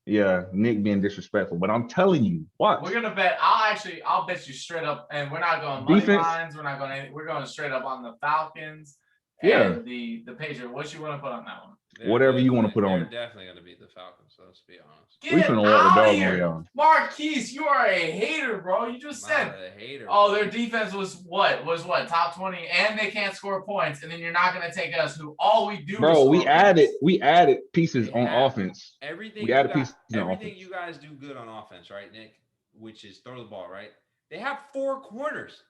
Yeah, Nick being disrespectful, but I'm telling you, what? We're gonna bet. I'll bet you straight up, and we're not going money lines. We're not going. We're going straight up on the Falcons. And the Patriots. What you want to put on that one? Whatever you want to put on it. They're definitely going to beat the Falcons, so let's be honest. Get out of here. Marquise, you are a hater, bro. You just said a hater. Oh, their defense was what? Top 20, and they can't score points, and then you're not going to take us, who all we do. Bro, we added pieces on offense. Everything you guys do good on offense, right, Nick? Which is throw the ball, right? They have 4 corners.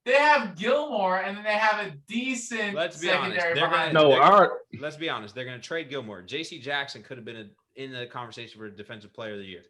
They have Gilmore, and then they have a decent secondary behind. Let's be honest. They're going to trade Gilmore. J.C. Jackson could have been in the conversation for Defensive Player of the Year.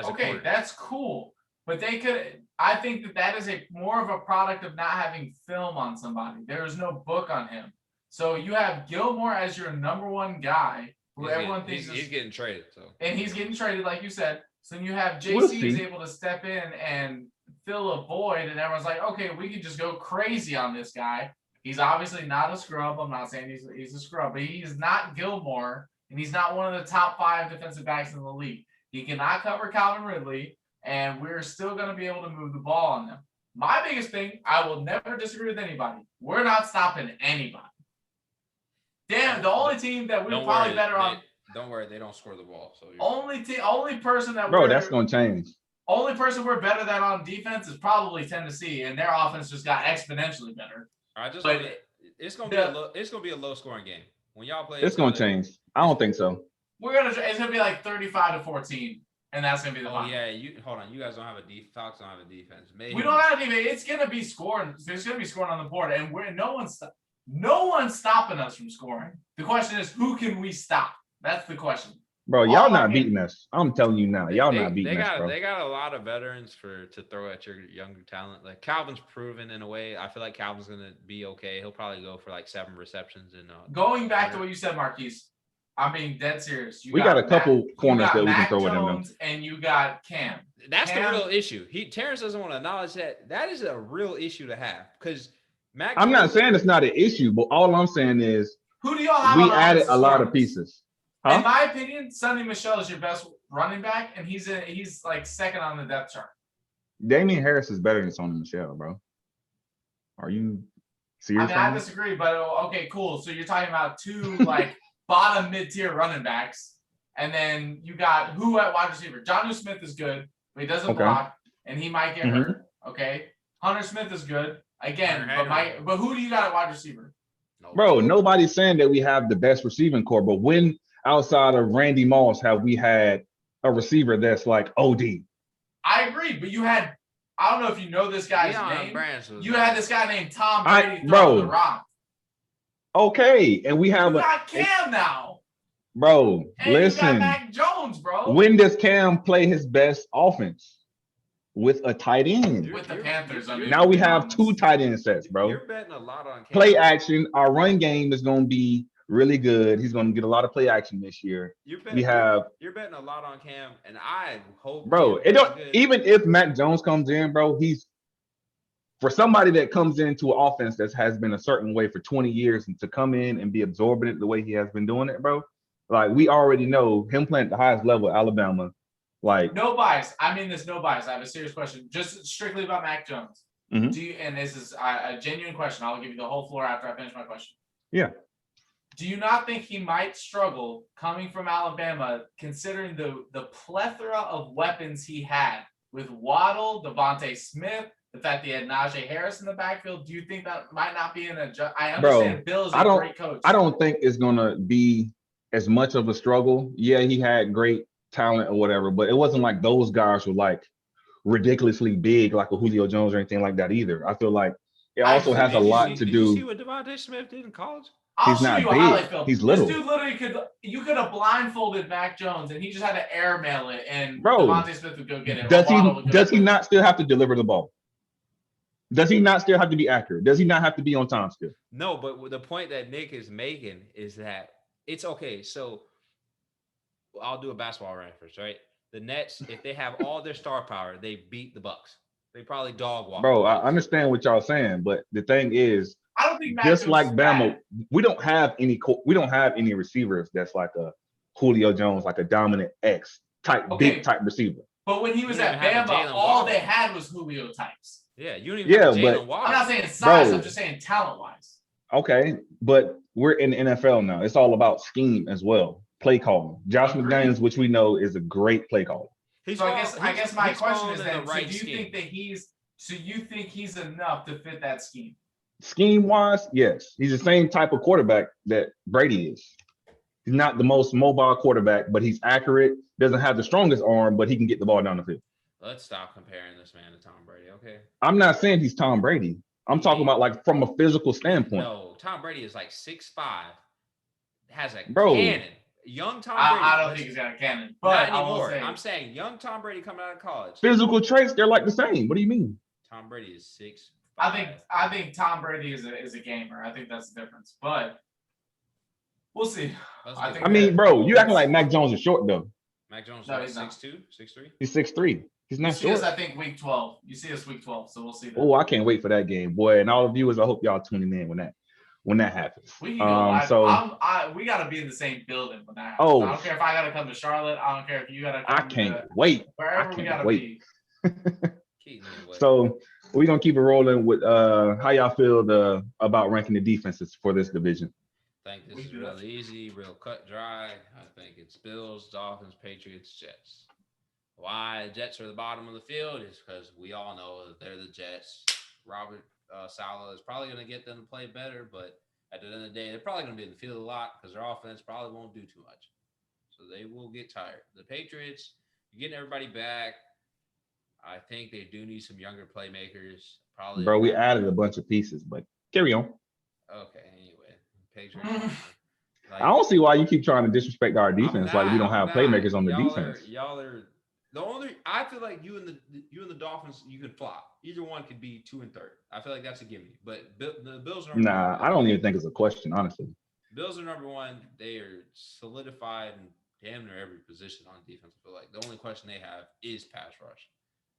Okay, that's cool. But they could. I think that is more of a product of not having film on somebody. There is no book on him. So you have Gilmore as your number 1 guy, who everyone thinks he's getting traded. And he's getting traded, like you said. So then you have J.C. who's able to step in and fill a void, and everyone's like, okay, we can just go crazy on this guy. He's obviously not a scrub. I'm not saying he's a scrub, but he's not Gilmore, and he's not one of the top 5 defensive backs in the league. He cannot cover Calvin Ridley, and we're still going to be able to move the ball on them. My biggest thing, I will never disagree with anybody. We're not stopping anybody. Damn, the only team that we're probably better on. Don't worry, they don't score the ball. So only person that that's going to change. Only person we're better than on defense is probably Tennessee, and their offense just got exponentially better. It's gonna be a low scoring game when y'all play. It's gonna change. I don't think so. It's gonna be like 35-14, and that's gonna be the final. Yeah, hold on. You guys don't have a defense. Falcons don't have a defense. Maybe. We don't have a defense. It's gonna be scoring. There's gonna be scoring on the board, and no one's stopping us from scoring. The question is, who can we stop? That's the question. Bro, y'all not beating us. I'm telling you now, y'all not beating us, bro. They got a lot of veterans to throw at your younger talent. Like Calvin's proven in a way. I feel like Calvin's gonna be okay. He'll probably go for like 7 receptions and. Going back to what you said, Marquise, I'm being dead serious. We got a couple corners that we can throw at him. And you got Cam. That's the real issue. Terrance doesn't want to acknowledge that. That is a real issue to have because I'm not saying it's not an issue, but all I'm saying is who do y'all have? We added a lot of pieces. Huh? In my opinion, Sonny Michel is your best running back, and he's like second on the depth chart. Damian Harris is better than Sonny Michel, bro. Are you serious? I disagree, but okay, cool. So you're talking about 2 like bottom mid-tier running backs, and then you got who at wide receiver? Jonnu Smith is good, but he doesn't block, and he might get hurt. Okay, Hunter Smith is good again, but who do you got at wide receiver? Bro, nobody's saying that we have the best receiving core, but when outside of Randy Moss have we had a receiver that's like OD? I agree, but you had, I don't know if you know this guy's name. You had this guy named Tom Brady throwing the rock. Okay, and we have you got Cam now. Bro, and listen. You got Mac Jones, bro. When does Cam play his best offense? With a tight end. With the Panthers. Now we have 2 tight end sets, bro. You're betting a lot on Cam. Play action. Our run game is going to be really good. He's going to get a lot of play action this year. You're betting a lot on Cam, and I hope. Bro, it don't. Even if Mac Jones comes in, bro, he's for somebody that comes into an offense that has been a certain way for 20 years and to come in and be absorbent the way he has been doing it, bro. Like we already know him playing at the highest level at Alabama. Like no bias. I mean this no bias. I have a serious question, just strictly about Mac Jones. Mm-hmm. Do you? And this is a genuine question. I'll give you the whole floor after I finish my question. Yeah. Do you not think he might struggle coming from Alabama, considering the plethora of weapons he had with Waddle, Devontae Smith, the fact that he had Najee Harris in the backfield? Do you think that might not be an adjust? I understand Bill is a great coach. I don't think it's gonna be as much of a struggle. Yeah, he had great talent or whatever, but it wasn't like those guys were like ridiculously big like a Julio Jones or anything like that either. I feel like it also has a lot to do. Did you see what Devontae Smith did in college? He's not big. He's little. This dude literally you could have blindfolded Mac Jones and he just had to airmail it and Devontae Smith would go get it. Does he not still have to deliver the ball? Does he not still have to be accurate? Does he not have to be on time still? No, but the point that Nick is making is that it's okay. So I'll do a basketball reference, right? The Nets, if they have all their star power, they beat the Bucks. They probably dog walk. Bro, I understand what y'all saying, but the thing is, I don't think just like Bama, we don't have any receivers that's like a Julio Jones, like a dominant X type, big type receiver. But when he was at Bama, all they had was Julio types. Yeah, you don't even have Jalen Waddle. I'm not saying size, I'm just saying talent wise. Okay, but we're in the NFL now. It's all about scheme as well. Play calling. Josh McDaniels, which we know is a great play caller. So I guess my question is then, so you think he's enough to fit that scheme? Scheme wise, yes. He's the same type of quarterback that Brady is. He's not the most mobile quarterback, but he's accurate. Doesn't have the strongest arm, but he can get the ball down the field. Let's stop comparing this man to Tom Brady, okay? I'm not saying he's Tom Brady. I'm talking about like from a physical standpoint. No, Tom Brady is like 6'5", has a Bro. cannon. Young Tom Brady. I don't think he's got a cannon. But not anymore. I'm saying young Tom Brady coming out of college. Physical traits, they're like the same. What do you mean? Tom Brady is 6'5". I think Tom Brady is a gamer. I think that's the difference. But we'll see. I mean, bro, you acting like Mac Jones is short though. Mac Jones is 6'2", 6'3"? He's 6'3". He's not short. Us, I think week 12. You see us week 12, so we'll see that. Oh, I can't wait for that game, boy. And all the viewers, I hope y'all tuning in when that happens. We can go we gotta be in the same building when that happens. Oh, I don't care if I gotta come to Charlotte. I don't care if you gotta come. I can't wait. Wherever we gotta be. So we're gonna keep it rolling with how y'all feel about ranking the defenses for this division. I think this is real easy, real cut dry. I think it's Bills, Dolphins, Patriots, Jets. Why Jets are the bottom of the field is because we all know that they're the Jets. Robert Saleh is probably going to get them to play better, but at the end of the day, they're probably going to be in the field a lot because their offense probably won't do too much. So they will get tired. The Patriots, you're getting everybody back. I think they do need some younger playmakers. Probably. Bro, we added a bunch of pieces, but carry on. Okay, anyway. Patriots. I don't see why you keep trying to disrespect our defense like we don't have playmakers on the defense. Y'all are the only. I feel like you and the Dolphins, you could flop. Either one could be 2 and 3. I feel like that's a gimme. But the Bills are number one. I don't even think it's a question, honestly. Bills are number one. They are solidified in damn near every position on defense. I feel like the only question they have is pass rush.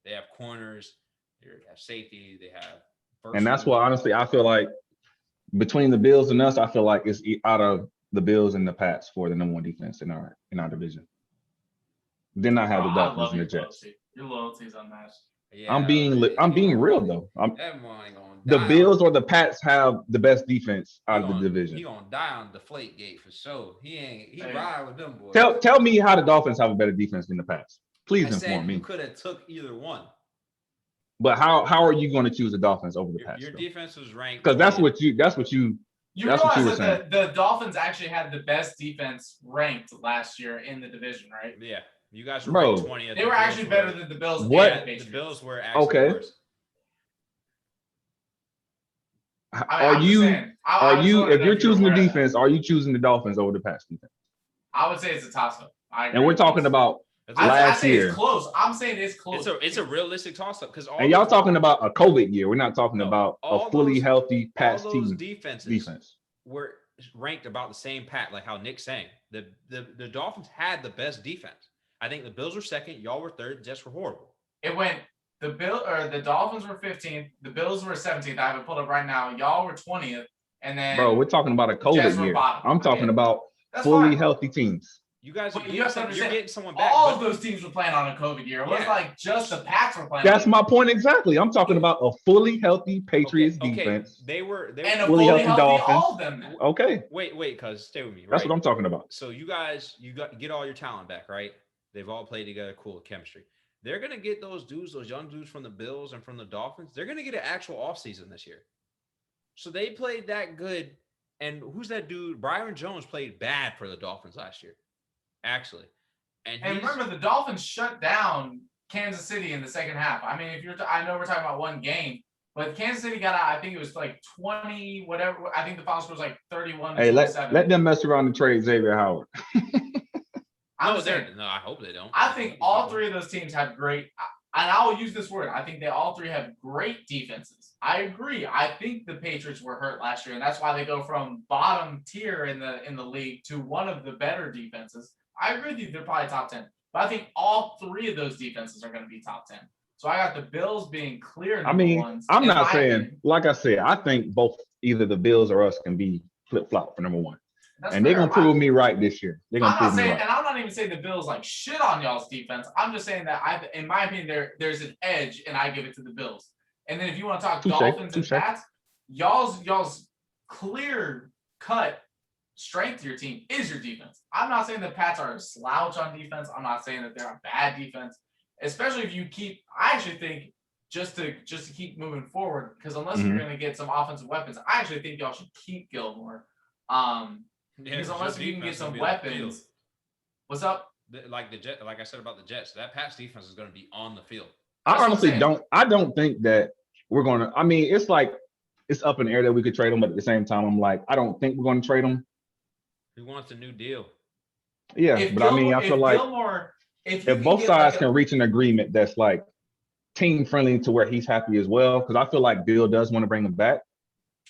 They have corners. They have safety. They have. And that's why, honestly, I feel like between the Bills and us, I feel like it's out of the Bills and the Pats for the number one defense in our division. Then I have the Dolphins and the Jets. Your loyalty is unmatched. Yeah, I'm being real though. The Bills or the Pats have the best defense out of the division. He gonna die on Deflate Gate for sure. He ride with them boys. Tell me how the Dolphins have a better defense than the Pats. Please inform me. You could have took either one. But how are you going to choose the Dolphins over the Pats? Your defense was ranked because that's what you You That's what you realize were that the Dolphins actually had the best defense ranked last year in the division, right? Yeah, you guys were Bro, ranked 20th. They were actually better than the Bills. What? And the Patriots. The Bills were actually Okay. worse. I'm just saying. If you're choosing the defense, are you choosing the Dolphins over the Pats defense? I would say it's a toss-up. And we're talking about last year. It's close. I'm saying it's close. It's a realistic toss-up because and y'all talking about a COVID year. We're not talking about a fully healthy Pats team defense. Were ranked about the same pat, like how Nick's saying. The Dolphins had the best defense. I think the Bills were second, y'all were third, Jets were horrible. It went the Dolphins were 15th, the Bills were 17th. I have it pulled up right now. Y'all were 20th, and then bro, we're talking about a COVID year. I'm talking about fully healthy teams. You guys are you're getting someone back. All of those teams were playing on a COVID year. It was like just the Pats were playing. That's my point exactly. I'm talking about a fully healthy Patriots defense. They were and fully healthy Dolphins. All of them. Okay. Wait, cuz stay with me. Right? That's what I'm talking about. So you get all your talent back, right? They've all played together, cool chemistry. They're gonna get those young dudes from the Bills and from the Dolphins. They're gonna get an actual offseason this year. So they played that good. And who's that dude? Byron Jones played bad for the Dolphins last year. Actually, and remember the Dolphins shut down Kansas City in the second half. I mean, I know we're talking about one game, but Kansas City got out. I think it was like 20, whatever. I think the final score was like 31. Hey, let them mess around and trade Xavier Howard. I hope they don't. I think all three of those teams have great, and I will use this word. I think they all three have great defenses. I agree. I think the Patriots were hurt last year, and that's why they go from bottom tier in the league to one of the better defenses. I agree with you. They're probably top 10. But I think all three of those defenses are going to be top 10. So I got the Bills being clear number ones. I'm not saying, like I said, I think either the Bills or us can be flip-flop for number one. And they're going to prove me right this year. They're going to prove me right. And I'm not even saying the Bills like shit on y'all's defense. I'm just saying that in my opinion, there's an edge, and I give it to the Bills. And then if you want to talk Dolphins and Pats, y'all's clear cut strength to your team is your defense. I'm not saying the Pats are a slouch on defense. I'm not saying that they're a bad defense, especially if you keep. I actually think just to keep moving forward, because unless you're going to get some offensive weapons, I actually think y'all should keep Gilmore. Because unless you can get some weapons, what's up? Like I said about the Jets, that Pats defense is going to be on the field. I honestly don't. I don't think that we're going to. I mean, it's like it's up in the air that we could trade them, but at the same time, I'm like, I don't think we're going to trade them. He wants a new deal. Yeah, but I mean, I feel like if both sides can reach an agreement that's like team friendly to where he's happy as well, because I feel like Bill does want to bring him back.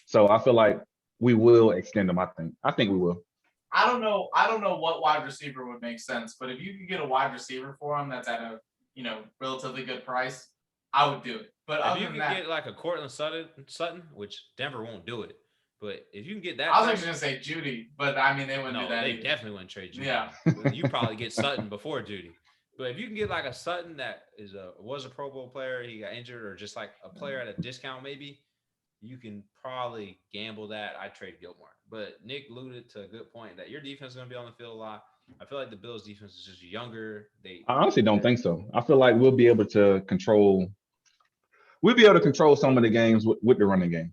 So I feel like we will extend him. I think we will. I don't know what wide receiver would make sense, but if you could get a wide receiver for him that's at a relatively good price, I would do it. But if you can get like a Cortland Sutton, which Denver won't do it. But if you can get that, I was actually gonna say Judy, but I mean they wouldn't do that. They definitely wouldn't trade Judy. Yeah, you probably get Sutton before Judy. But if you can get like a Sutton that was a Pro Bowl player, he got injured, or just like a player at a discount, maybe you can probably gamble that. I trade Gilmore. But Nick alluded to a good point that your defense is gonna be on the field a lot. I feel like the Bills' defense is just younger. I honestly don't think so. I feel like we'll be able to control some of the games with the running game.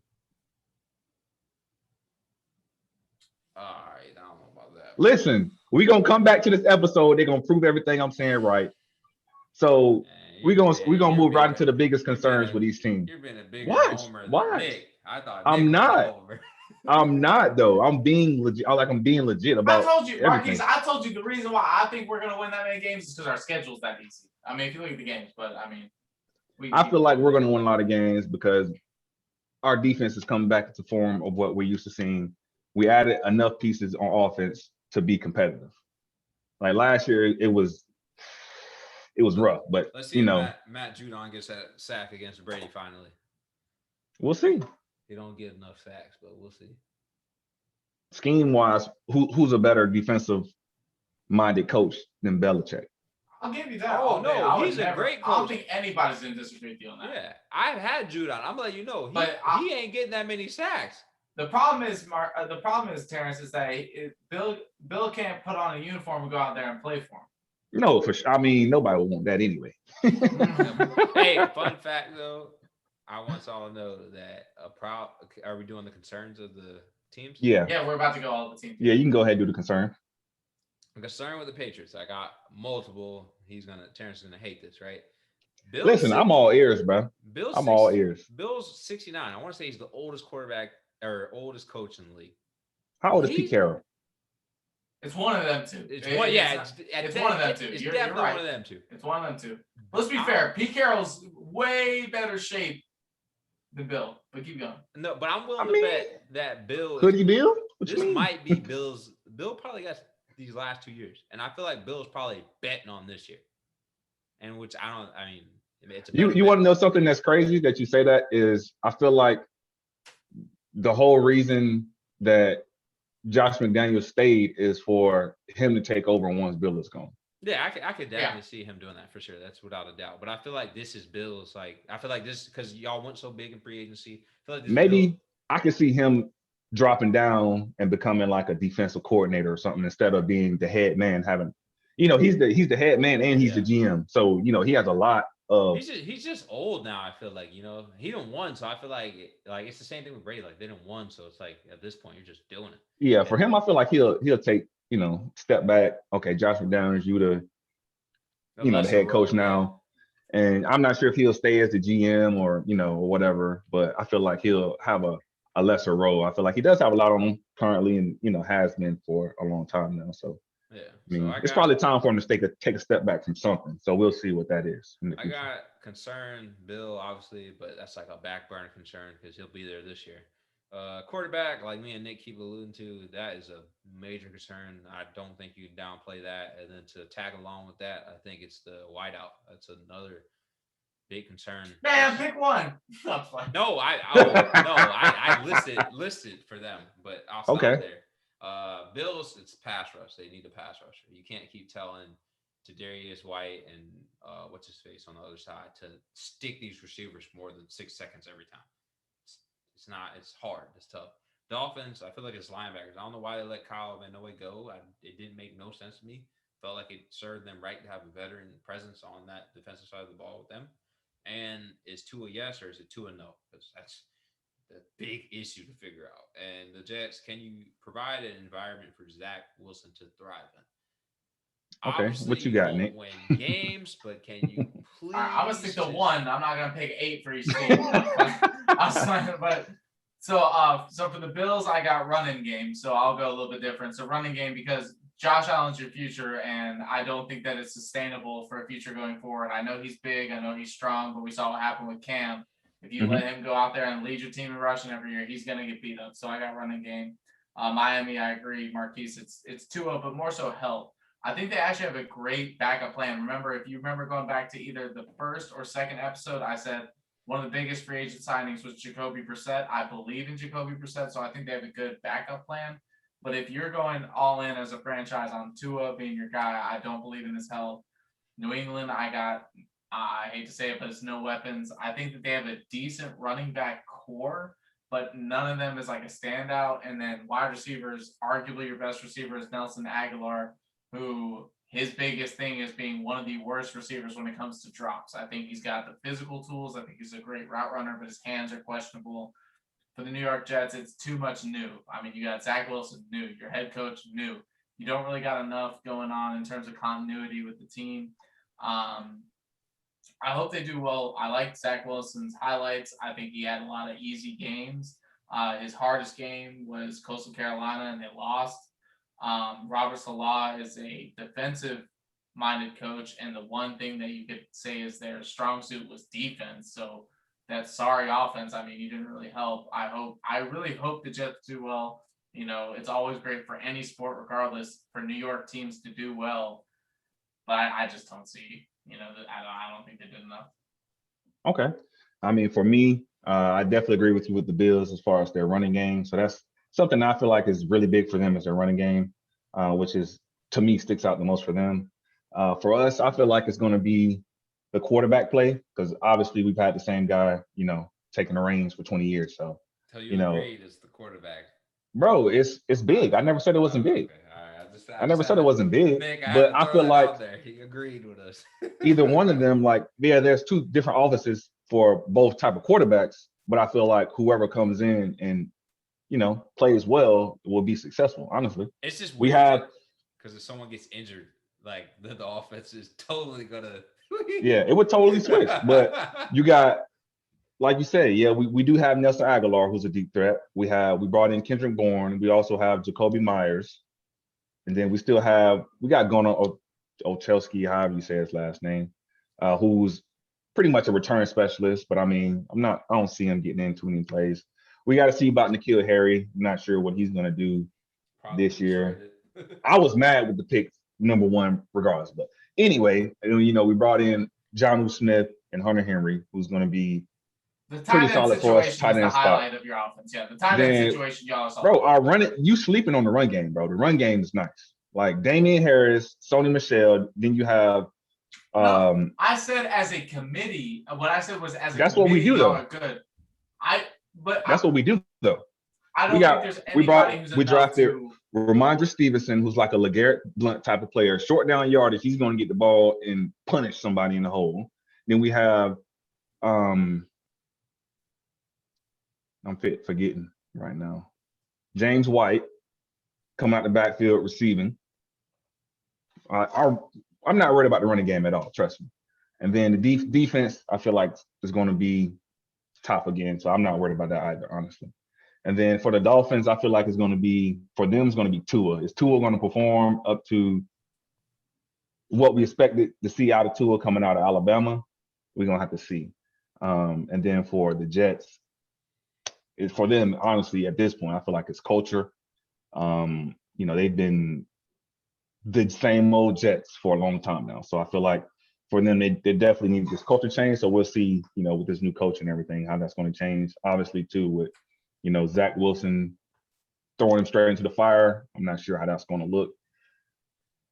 Listen, we're going to come back to this episode. They're going to prove everything I'm saying right. So we're going to move right into the biggest concerns with these teams. You're being a bigger homer than Nick. I thought I'm not. I'm not, though. I'm being legit. I'm being legit about I told you, everything. Marquise, I told you the reason why I think we're going to win that many games is because our schedule's that easy. I mean, if you look at the games, but I mean. I feel like we're going to win a lot of games because our defense is coming back into form of what we're used to seeing. We added enough pieces on offense to be competitive. Like last year, it was rough, but let's see Matt Judon gets that sack against Brady finally. We'll see. He don't get enough sacks, but we'll see. Scheme wise, who's a better defensive minded coach than Belichick? I'll give you that. Oh no, he's a great coach. I don't think anybody's gonna disagree with you on that. Yeah, I've had Judon. I'm gonna let you know, he ain't getting that many sacks. The problem is, Terrance, is that Bill can't put on a uniform and go out there and play for him. No, for sure. I mean, nobody would want that anyway. Hey, fun fact though, I want y'all to know that are we doing the concerns of the teams? Yeah. Yeah, we're about to go all the teams. Yeah, you can go ahead and do the concern. I'm concerned with the Patriots. I got multiple. Terrance is gonna hate this, right? Listen, I'm all ears, bro. I'm all ears. Bill's 69. I want to say he's the oldest quarterback or oldest coach in the league. How old is Pete Carroll? It's one of them two. It's one of them two. It's You're definitely right. One of them two. It's one of them two. Let's be fair. Pete Carroll's way better shape than Bill. But keep going. No, but I'm willing to bet that Bill. Could he Bill? This might be Bill's. Bill probably got these last 2 years, and I feel like Bill's probably betting on this year. And which I don't. I mean, it's a you want to know something that's crazy that you say that is I feel like the whole reason that Josh McDaniels stayed is for him to take over once Bill is gone. Yeah, I could definitely see him doing that for sure. That's without a doubt. But I feel like this is Bill's. Like I feel like this because y'all went so big in free agency. I feel like maybe I could see him dropping down and becoming like a defensive coordinator or something instead of being the head man. He's the head man and he's the GM. So he has a lot of. He's just old now. I feel like he didn't won, so I feel like it's the same thing with Brady. Like they didn't won, so it's like at this point you're just doing it. Yeah, for him, I feel like he'll take step back. Okay, Josh McDaniels, you the head coach now, and I'm not sure if he'll stay as the GM or whatever. But I feel like he'll have a lesser role. I feel like he does have a lot on him currently, and has been for a long time now. So. Yeah, I mean, it's probably time for him to take a step back from something. So we'll see what that is. I got concern, Bill, obviously, but that's like a back burner concern because he'll be there this year. Quarterback, like me and Nick keep alluding to, that is a major concern. I don't think you can downplay that. And then to tag along with that, I think it's the wideout. That's another big concern. Man, pick one. No, I listed for them, but I'll stop there. Bills, it's pass rush. They need a pass rusher. You can't keep telling Darius White and what's his face on the other side to stick these receivers more than 6 seconds every time. It's not. It's hard. It's tough. Dolphins, I feel like it's linebackers. I don't know why they let Kyle Van Noy go. It didn't make no sense to me. Felt like it served them right to have a veteran presence on that defensive side of the ball with them. And is Tua yes or is it Tua no? Because that's the big issue to figure out. And the Jets, can you provide an environment for Zach Wilson to thrive in? Okay, obviously, what you got, Nick? Win games, but can you please? I'm gonna stick to one. I'm not gonna pick 8 for each team. But so for the Bills, I got running game. So I'll go a little bit different. So running game because Josh Allen's your future, and I don't think that it's sustainable for a future going forward. I know he's big, I know he's strong, but we saw what happened with Cam. If you let him go out there and lead your team in rushing every year, he's going to get beat up. So I got running game. Miami, I agree. Marquise, it's Tua, but more so health. I think they actually have a great backup plan. If you remember going back to either the first or second episode, I said one of the biggest free agent signings was Jacoby Brissett. I believe in Jacoby Brissett, so I think they have a good backup plan. But if you're going all in as a franchise on Tua being your guy, I don't believe in his health. New England, I hate to say it, but it's no weapons. I think that they have a decent running back core, but none of them is like a standout. And then wide receivers, arguably your best receiver is Nelson Aguilar, who his biggest thing is being one of the worst receivers when it comes to drops. I think he's got the physical tools. I think he's a great route runner, but his hands are questionable. For the New York Jets, it's too much new. I mean, you got Zach Wilson, new. Your head coach, new. You don't really got enough going on in terms of continuity with the team. I hope they do well. I like Zach Wilson's highlights. I think he had a lot of easy games. His hardest game was Coastal Carolina, and they lost. Robert Saleh is a defensive-minded coach, and the one thing that you could say is their strong suit was defense. So that sorry offense, I mean, you didn't really help. I really hope the Jets do well. It's always great for any sport, regardless, for New York teams to do well. But I just don't see, I don't think they did enough. Okay. I mean, for me, I definitely agree with you with the Bills as far as their running game. So that's something I feel like is really big for them is their running game, which is, to me, sticks out the most for them. For us, I feel like it's going to be the quarterback play because obviously we've had the same guy, taking the reins for 20 years. So, agreed is the quarterback. Bro, it's big. I never said it wasn't big. Okay. All right. I never said it wasn't big, Nick, but I feel like he agreed with us. either one of them, there's two different offices for both type of quarterbacks, but I feel like whoever comes in and, plays well, will be successful. Honestly, It's just we weird have because if someone gets injured, like the offense is totally gonna. it would totally switch. But you got, like you said, we do have Nelson Aguilar, who's a deep threat. We brought in Kendrick Bourne. We also have Jacoby Myers, and then we got Gunnar Olszewski, however you say his last name, who's pretty much a return specialist. But I mean, I don't see him getting into any plays. We got to see about N'Keal Harry. I'm not sure what he's gonna do this year. I was mad with the pick number 1 regardless. But anyway, we brought in Jonnu Smith and Hunter Henry, who's going to be The pretty tight end solid for us. situation Tight is the end highlight spot. of your offense. Yeah, the tight end Then, situation y'all saw. Bro, you sleeping on the run game, bro. The run game is nice. Like Damian Harris, Sony Michel. Then you have. No, I said as a committee. What I said was as a That's committee, what we do, y'all though. are good. That's what we do, though. I don't think there's anybody who's we enough drafted to. Ramondre Stevenson, who's like a LeGarrette Blount type of player. Short down yardage, he's going to get the ball and punish somebody in the hole. Then we have, I'm forgetting right now, James White come out the backfield receiving. I'm not worried about the running game at all, trust me. And then the defense, I feel like is going to be top again, so I'm not worried about that either, honestly. And then for the Dolphins, I feel like it's going to be Tua. Is Tua going to perform up to what we expected to see out of Tua coming out of Alabama? We're going to have to see. And then for the Jets, for them, honestly, at this point, I feel like it's culture. They've been the same old Jets for a long time now. So I feel like for them, they definitely need this culture change. So we'll see, with this new coach and everything, how that's going to change. Obviously, too, with Zach Wilson throwing him straight into the fire. I'm not sure how that's going to look,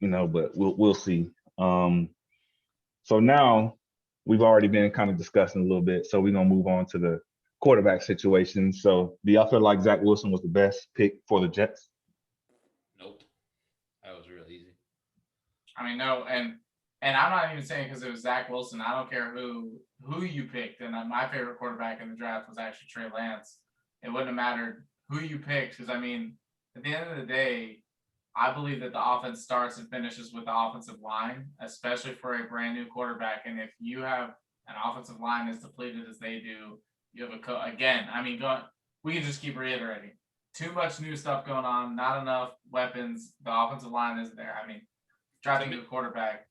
but we'll see. So now we've already been kind of discussing a little bit. So we're going to move on to the quarterback situation. So do y'all feel like Zach Wilson was the best pick for the Jets? Nope. That was real easy. I mean, no, and I'm not even saying because it was Zach Wilson. I don't care who you picked. And my favorite quarterback in the draft was actually Trey Lance. It wouldn't have mattered who you picked because, I mean, at the end of the day, I believe that the offense starts and finishes with the offensive line, especially for a brand new quarterback. And if you have an offensive line as depleted as they do, you have again. I mean, we can just keep reiterating. Too much new stuff going on, not enough weapons. The offensive line isn't there. I mean, drafting a quarterback.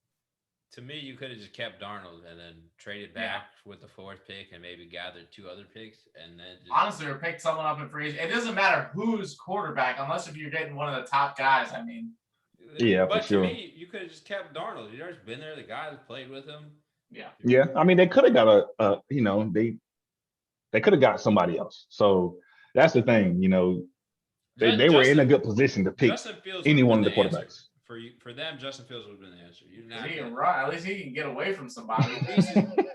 To me, you could have just kept Darnold and then traded back with the 4th pick and maybe gathered 2 other picks and then honestly, or picked someone up in free agency. It doesn't matter who's quarterback unless if you're getting one of the top guys. I mean, but to me, you could have just kept Darnold. He's already been there. The guys played with him. Yeah. I mean, they could have got they could have got somebody else. So that's the thing. They were in a good position to pick any one of the quarterbacks. For them, Justin Fields would have been the answer. He can run. At least he can get away from somebody.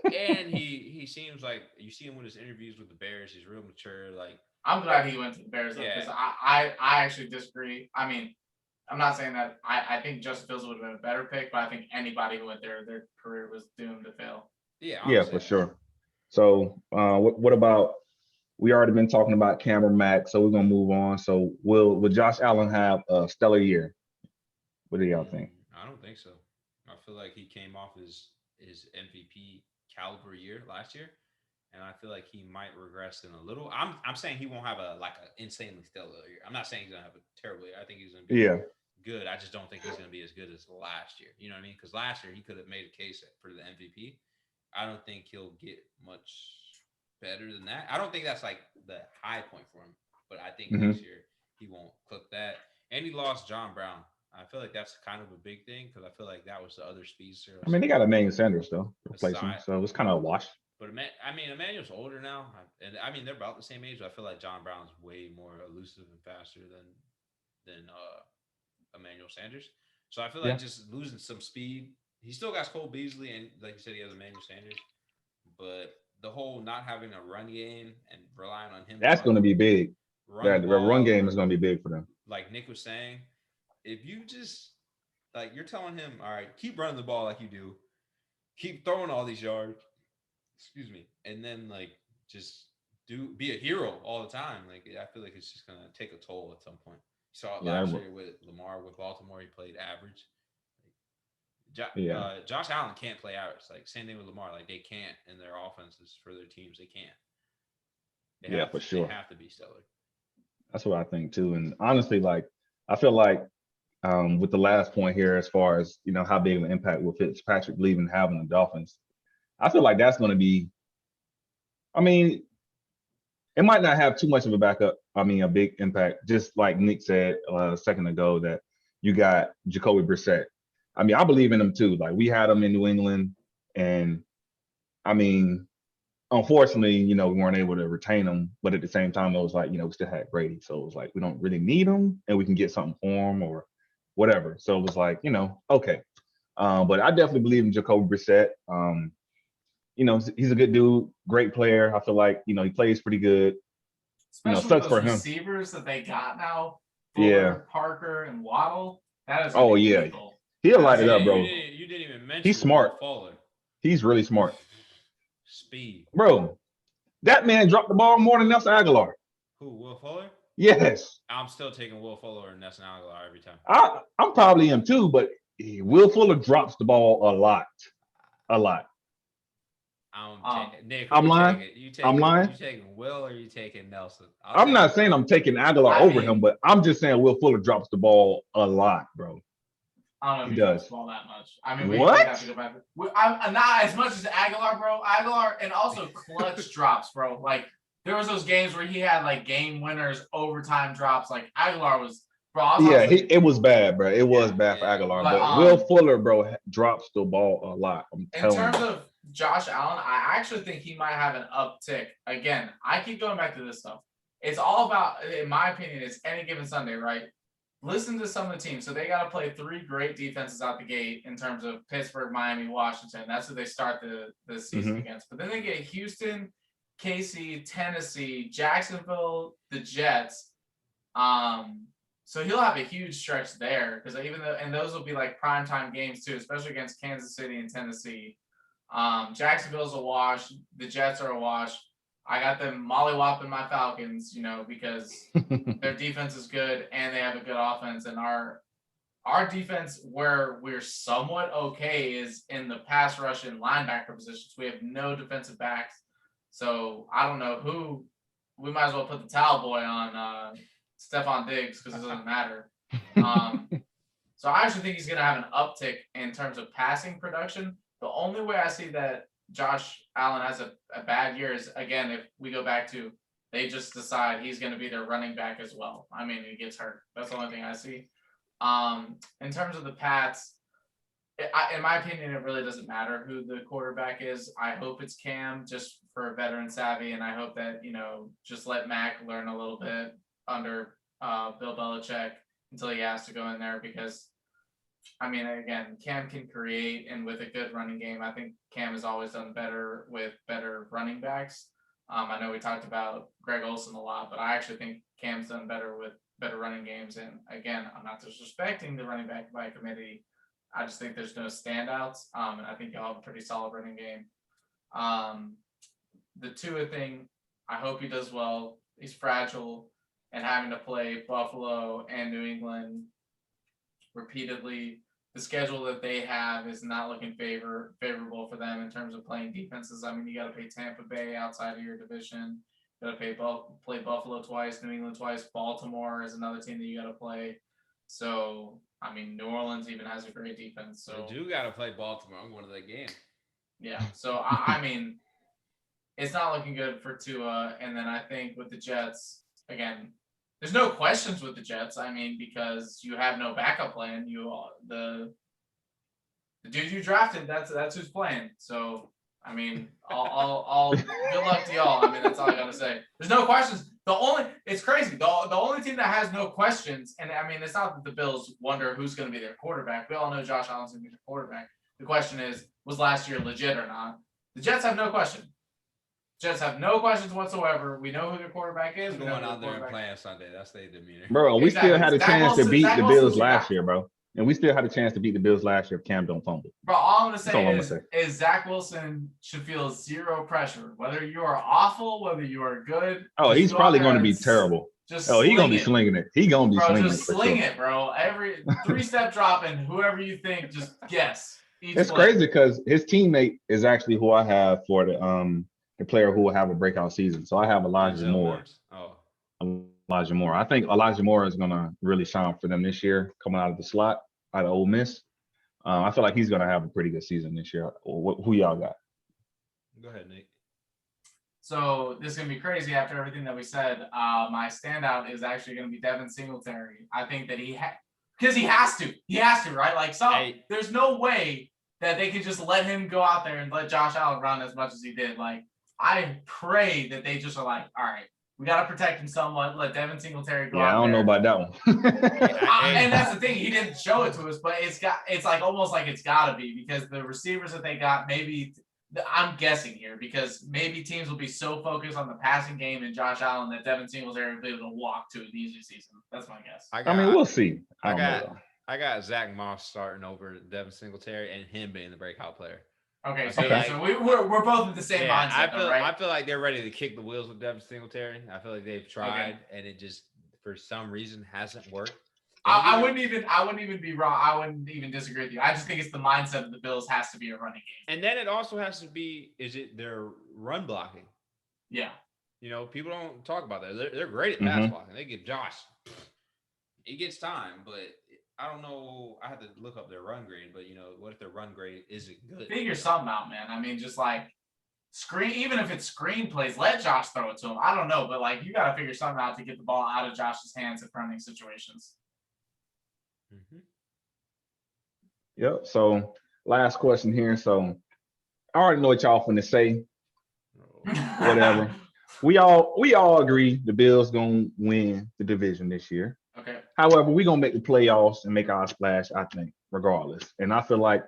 And he seems like you see him with his interviews with the Bears. He's real mature. Like I'm glad he went to the Bears because I actually disagree. I mean, I'm not saying that I think Justin Fields would have been a better pick, but I think anybody who went there, their career was doomed to fail. Yeah, for sure. So what about? We already been talking about Cameron Mack, so we're gonna move on. So will Josh Allen have a stellar year? What do y'all think? I don't think so. I feel like he came off his MVP caliber year last year, and I feel like he might regress in a little. I'm saying he won't have an insanely stellar year. I'm not saying he's gonna have a terrible year. I think he's gonna be good. I just don't think he's gonna be as good as last year. You know what I mean? Because last year he could have made a case for the MVP. I don't think he'll get much better than that. I don't think that's like the high point for him, but I think next year he won't clip that. And he lost John Brown. I feel like that's kind of a big thing because I feel like that was the other speedster. I mean, they got Emmanuel Sanders though replacing, so it's kind of a wash. But Emmanuel's older now, and I mean they're about the same age. But I feel like John Brown's way more elusive and faster than Emmanuel Sanders. So I feel like just losing some speed. He still got Cole Beasley, and like you said, he has Emmanuel Sanders. But the whole not having a run game and relying on him. That's going to be big. The run game is going to be big for them. Like Nick was saying, if you just you're telling him, all right, keep running the ball like you do, keep throwing all these yards, excuse me, and then just be a hero all the time. Like I feel like it's just gonna take a toll at some point. You saw it Yeah, last year with Lamar with Baltimore. He played average. yeah, Josh Allen can't play average. Like same thing with Lamar. Like they can't in their offenses for their teams. They can't. yeah, for They sure. have to be stellar. That's what I think too. And honestly, like I feel like with the last point here, as far as how big of an impact will Fitzpatrick leaving having the Dolphins, I feel like that's going to be. I mean, it might not have too much of a backup. I mean, a big impact. Just like Nick said a second ago, that you got Jacoby Brissett. I mean, I believe in him too. Like we had him in New England, and I mean, unfortunately, we weren't able to retain him. But at the same time, it was like, we still had Brady, so it was like we don't really need him, and we can get something for him or whatever. So it was like, okay. But I definitely believe in Jacoby Brissett. He's a good dude, great player. I feel like, he plays pretty good. Especially with Sucks those for him. receivers that they got now, Yeah. Fuller, Parker, and Waddle. That is Oh, gonna be yeah. lethal. He'll light it Yeah, up, bro. you didn't even mention He's smart. Will Fuller. He's really smart. Speed. Bro, that man dropped the ball more than Nelson Aguilar. Who, Will Fuller? Yes. I'm still taking Will Fuller and Nelson Aguilar every time. I'm probably him too, but Will Fuller drops the ball a lot. A lot. Nick, I'm lying. I'm lying. You taking Will or you taking Nelson? I'm not saying I'm taking Aguilar over him, but I'm just saying Will Fuller drops the ball a lot, bro. I don't know if He he drops does. the ball that much. I mean, we What? have to go back. I'm not as much as Aguilar, bro. Aguilar, and also clutch drops, bro. Like there was those games where he had like game winners, overtime drops. Like Aguilar was, bro. Yeah, it was bad, bro. It was bad for yeah. Aguilar, But, Will Fuller, bro, drops the ball a lot. I'm in telling terms you. of Josh Allen, I actually think he might have an uptick. Again, I keep going back to this stuff. It's all about, in my opinion, it's any given Sunday, right? Listen to some of the teams. So they got to play 3 great defenses out the gate in terms of Pittsburgh, Miami, Washington. That's who they start the season against. But then they get Houston, KC, Tennessee, Jacksonville, the Jets. So he'll have a huge stretch there because and those will be like primetime games too, especially against Kansas City and Tennessee. Jacksonville's a wash. The Jets are a wash. I got them mollywopping my Falcons, because their defense is good and they have a good offense. And our defense, where we're somewhat okay, is in the pass rush and linebacker positions. We have no defensive backs. So I don't know who. We might as well put the towel boy on Stephon Diggs because it doesn't matter. So I actually think he's going to have an uptick in terms of passing production. The only way I see that Josh Allen has a bad year is, again, if we go back to they just decide he's going to be their running back as well. I mean, he gets hurt. That's the only thing I see. In terms of the Pats, in my opinion, it really doesn't matter who the quarterback is. I hope it's Cam just for veteran savvy, and I hope that, just let Mac learn a little bit under Bill Belichick until he has to go in there because, I mean, again, Cam can create, and with a good running game, I think Cam has always done better with better running backs. I know we talked about Greg Olsen a lot, but I actually think Cam's done better with better running games. And again, I'm not disrespecting the running back by committee. I just think there's no standouts. And I think y'all have a pretty solid running game. The Tua thing, I hope he does well. He's fragile, and having to play Buffalo and New England repeatedly, the schedule that they have is not looking favorable for them in terms of playing defenses. I mean, you got to play Tampa Bay outside of your division. You got to play Buffalo twice, New England twice. Baltimore is another team that you got to play. So, I mean, New Orleans even has a great defense. So I do got to play Baltimore. I'm going to that game. Yeah. So, I mean, it's not looking good for Tua. And then I think with the Jets, again, there's no questions with the Jets. I mean, because you have no backup plan. The dude you drafted, that's who's playing. So, I mean, all good luck to y'all. I mean, that's all I gotta say. There's no questions. It's crazy. The only team that has no questions, and I mean, it's not that the Bills wonder who's going to be their quarterback. We all know Josh Allen's going to be their quarterback. The question is, was last year legit or not? The Jets have no question. Jets have no questions whatsoever. We know who their quarterback is. Going out there and playing Sunday. That's their demeanor. Bro, we still had a chance to beat the Bills last year, bro. And we still had a chance to beat the Bills last year if Cam don't fumble. Bro, all I'm gonna That's all I'm say gonna is Zach Wilson should feel zero pressure. Whether you are awful, whether you are good. Oh, just he's go out probably there going to and be terrible. Just Oh, he's sling going to be it. slinging it. He's going to be Bro, slinging just it for sling sure. it, bro. Every 3-step drop and whoever you think, just guess. It's crazy because his teammate is actually who I have for the player who will have a breakout season. So I have Elijah Denzel Moore. Mims. Oh, Elijah Moore. I think Elijah Moore is going to really shine for them this year, coming out of the slot out of Ole Miss. I feel like he's going to have a pretty good season this year. Who y'all got? go ahead, Nate. So this is gonna be crazy after everything that we said. My standout is actually gonna be Devin Singletary. I think that because he has to, right? Like there's no way that they could just let him go out there and let Josh Allen run as much as he did. Like I pray that they just are like, all right, we gotta protect him somewhat. Let Devin Singletary go out there. I don't know about that one. And that's the thing, he didn't show it to us, but it's like almost like it's gotta be because the receivers that they got maybe. I'm guessing here because maybe teams will be so focused on the passing game and Josh Allen that Devin Singletary will be able to walk to an easy season. That's my guess. I mean, we'll see. I got Zach Moss starting over Devin Singletary and him being the breakout player. Okay, so we're both in the same mindset, right? I feel like they're ready to kick the wheels with Devin Singletary. I feel like they've tried and it just for some reason hasn't worked. I wouldn't even be wrong. I wouldn't even disagree with you. I just think it's the mindset of the Bills has to be a running game. And then it also has to be, is it their run blocking? Yeah. You know, people don't talk about that. They're great at pass blocking. They give Josh, he gets time, but I don't know. I have to look up their run grade, but what if their run grade isn't good? Figure something out, man. I mean, just like even if it's screen plays, let Josh throw it to him. I don't know, but like you got to figure something out to get the ball out of Josh's hands in running situations. Yep. So last question here. So I already know what y'all finna say. Whatever. We all agree the Bills gonna win the division this year. Okay. However, we're gonna make the playoffs and make our splash, I think, regardless. And I feel like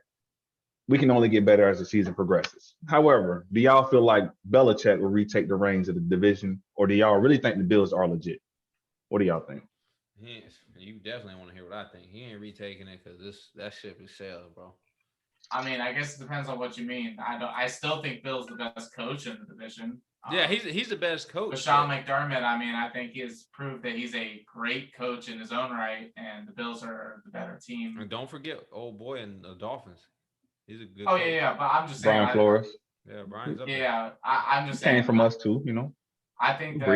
we can only get better as the season progresses. However, do y'all feel like Belichick will retake the reins of the division, or do y'all really think the Bills are legit? What do y'all think? You definitely want to hear what I think. He ain't retaking it because that ship is sailed, bro. I mean, I guess it depends on what you mean. I still think Bill's the best coach in the division. Yeah, he's the best coach. But Sean McDermott, I mean, I think he has proved that he's a great coach in his own right, and the Bills are the better team. And don't forget, old boy and the Dolphins. He's a good. Oh coach. Yeah, but I'm just saying. Brian Flores. Yeah, Brian's up there. I'm just saying. Came from us too, I think that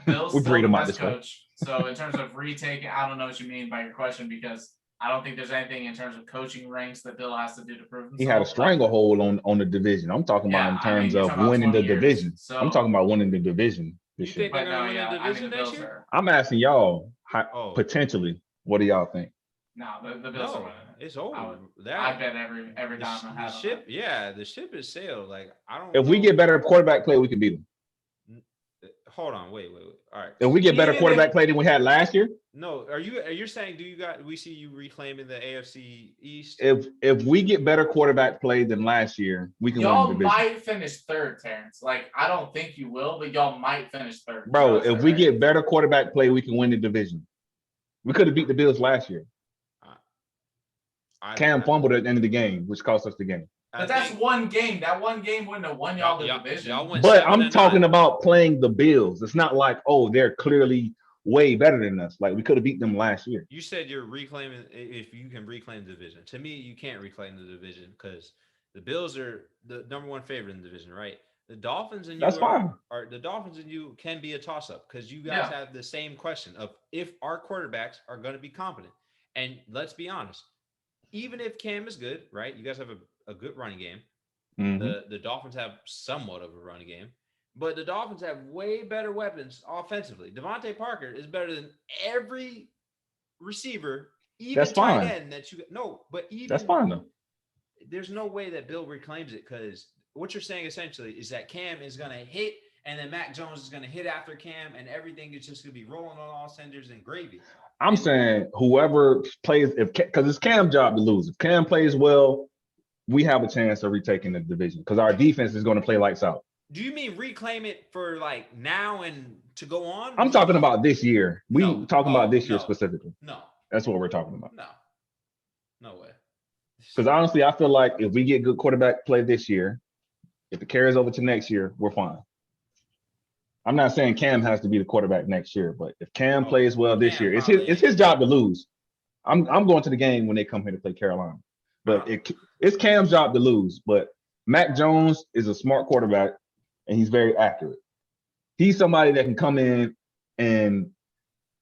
Bill's we still the best coach. So in terms of retaking, I don't know what you mean by your question because I don't think there's anything in terms of coaching ranks that Bill has to do to prove himself. He had a stranglehold on the division. I'm talking about in terms of winning the division. So, I'm talking about winning the division this year. You think they're going to win the division this year? I'm asking y'all, potentially, what do y'all think? No, the Bills are winning. It's over. I bet every time I have the ship. Yeah, the ship is sailed. Like I don't. If we get better quarterback play, we can beat them. Hold on, wait. All right. If we get better quarterback play than we had last year. No, are you saying we see you reclaiming the AFC East? If we get better quarterback play than last year, we can y'all win the division. Might finish third, Terrance. Like I don't think you will, but y'all might finish third. Bro, if we get better quarterback play, we can win the division. We could have beat the Bills last year. Cam fumbled at the end of the game, which cost us the game. But that's one game. That one game wouldn't have won y'all the division. But I'm talking about playing the Bills. It's not like, they're clearly way better than us. Like we could have beat them last year. You said you're reclaiming if you can reclaim the division. To me, you can't reclaim the division because the Bills are the number one favorite in the division, right? The Dolphins and you the Dolphins and you can be a toss-up because you guys have the same question of if our quarterbacks are going to be competent. And let's be honest, even if Cam is good, right? You guys have a good running game. Mm-hmm. The Dolphins have somewhat of a running game, but the Dolphins have way better weapons offensively. Devontae Parker is better than every receiver, even tight end that you that's fine though. There's no way that Bill reclaims it because what you're saying essentially is that Cam is going to hit and then Mac Jones is going to hit after Cam and everything is just going to be rolling on all cylinders and gravy. I'm saying whoever plays, because it's Cam's job to lose. If Cam plays well, we have a chance of retaking the division because our defense is going to play lights out. Do you mean reclaim it for like now and to go on? I'm talking about this year. Talking about this year specifically. No. That's what we're talking about. No. No way. Because honestly, I feel like if we get good quarterback play this year, if it carries over to next year, we're fine. I'm not saying Cam has to be the quarterback next year, but if Cam plays well this Cam year, it's probably his job to lose. I'm going to the game when they come here to play Carolina, but it's Cam's job to lose. But Mac Jones is a smart quarterback, and he's very accurate. He's somebody that can come in and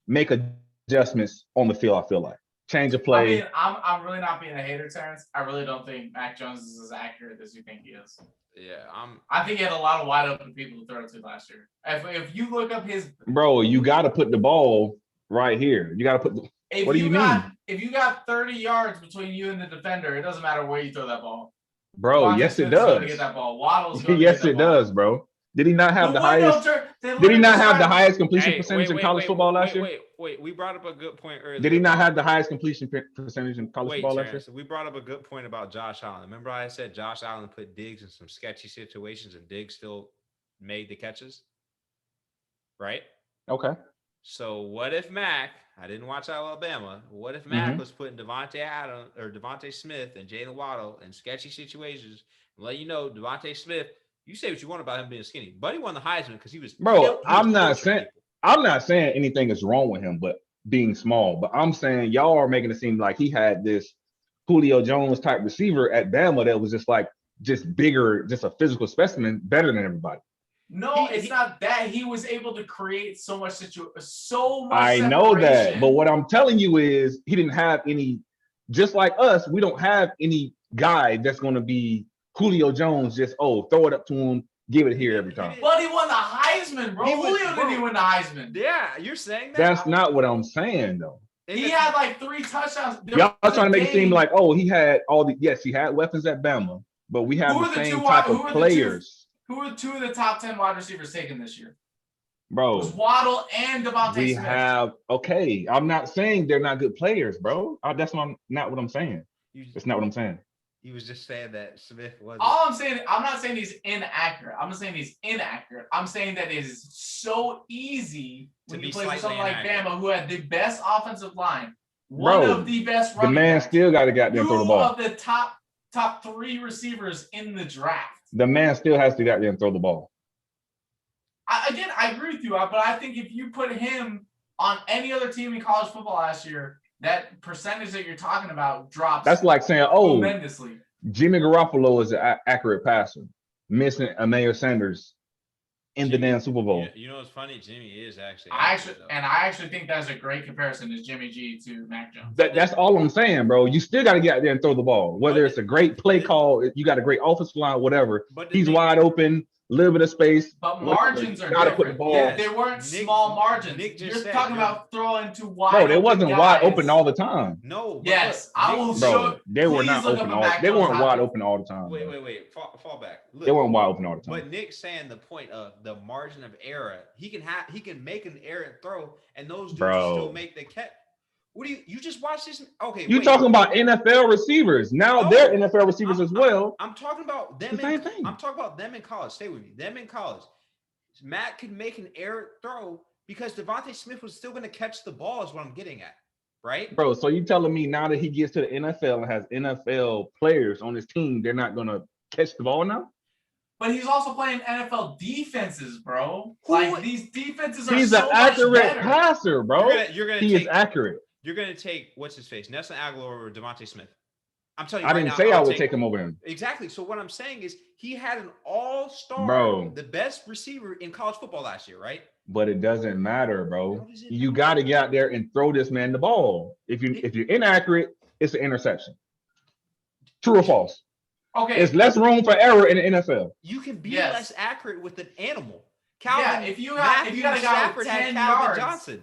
make adjustments on the field. I feel like change of play. I mean, I'm really not being a hater, Terrance. I really don't think Mac Jones is as accurate as you think he is. Yeah, I think he had a lot of wide open people to throw to last year. If you look up his bro, you got to put the ball right here. You got to put. What do you mean? If you got 30 yards between you and the defender, it doesn't matter where you throw that ball. Bro, Devontae yes, Smith it is going to does. get that ball. Waddle's going to Yes, get that it ball. does, bro. Did he not have the highest? Did he not have the highest completion percentage in college football last year? Wait. We brought up a good point earlier. Did he not have the highest completion percentage in college football last year? So we brought up a good point about Josh Allen. Remember I said Josh Allen put Diggs in some sketchy situations and Diggs still made the catches? Right? Okay. So what if Mac, I didn't watch Alabama, what if Mac was putting Devontae Smith and Jalen Waddle in sketchy situations and let you know Devontae Smith, you say what you want about him being skinny, but he won the Heisman because he was. Bro, I'm not saying anything is wrong with him, but being small. But I'm saying y'all are making it seem like he had this Julio Jones type receiver at Bama that was just bigger, just a physical specimen, better than everybody. No, it's not that. He was able to create so much I know that, but what I'm telling you is he didn't have any. Just like us, we don't have any guy that's going to be Julio Jones. Just throw it up to him, give it here every time. But he won the Heisman, bro. Julio didn't even win the Heisman. Yeah, you're saying that. That's not what I'm saying, though. He had like 3 touchdowns. Y'all trying to make it seem like, he had he had weapons at Bama, but we have the same type of players. Who are 2 of the top 10 wide receivers taken this year? Bro, it was Waddle and Devontae Smith. I'm not saying they're not good players, bro. That's not what I'm saying. That's not what I'm saying. He was just saying that Smith wasn't. All I'm saying, I'm not saying he's inaccurate. I'm not saying he's inaccurate. I'm saying that it is so easy when you play with someone like Bama, who had the best offensive line, one of the best running backs. The man still got to goddamn throw the ball. 2 of the top 3 receivers in the draft. The man still has to goddamn throw the ball. I agree with you, but I think if you put him on any other team in college football last year, that percentage that you're talking about drops. That's like saying, tremendously. Jimmy Garoppolo is an accurate passer, missing Emmanuel Sanders in the damn Super Bowl. You know what's funny? Jimmy is actually. I actually think that's a great comparison is Jimmy G to Mac Jones. That's all I'm saying, bro. You still got to get out there and throw the ball. Whether it's a great play call, you got a great offensive line, whatever. He's wide open. Little bit of space, but margins are different. Put the ball. Yeah, they weren't small margins. You're talking about throwing to wide. Bro, they wasn't wide open all the time. No. Yes, I will bro, show. They were not open all. They weren't wide open all the time. Wait. Fall back. Look, they weren't wide open all the time. But Nick's saying the point of the margin of error. He can make an errant throw, and those dudes still make the catch. What do you just watch this? Okay, you talking about NFL receivers. Now they're NFL receivers as well. I'm talking about them. Same thing. I'm talking about them in college. Stay with me. Them in college. Matt could make an errant throw because Devontae Smith was still going to catch the ball is what I'm getting at. Right? Bro, so you telling me now that he gets to the NFL and has NFL players on his team, they're not going to catch the ball now? But he's also playing NFL defenses, bro. Like these defenses are he's so an accurate much better. Passer, bro. He is accurate. You're going to take, what's his face, Nelson Aguilar or Devontae Smith? I'm telling you I didn't say I would take him over him. Exactly. So what I'm saying is he had an all-star, the best receiver in college football last year, right? But it doesn't matter, bro. You got to get out there and throw this man the ball. If you're inaccurate, it's an interception. True or false? Okay. There's less room for error in the NFL. You can be less accurate with an animal. If you got a guy with 10 yards, Johnson.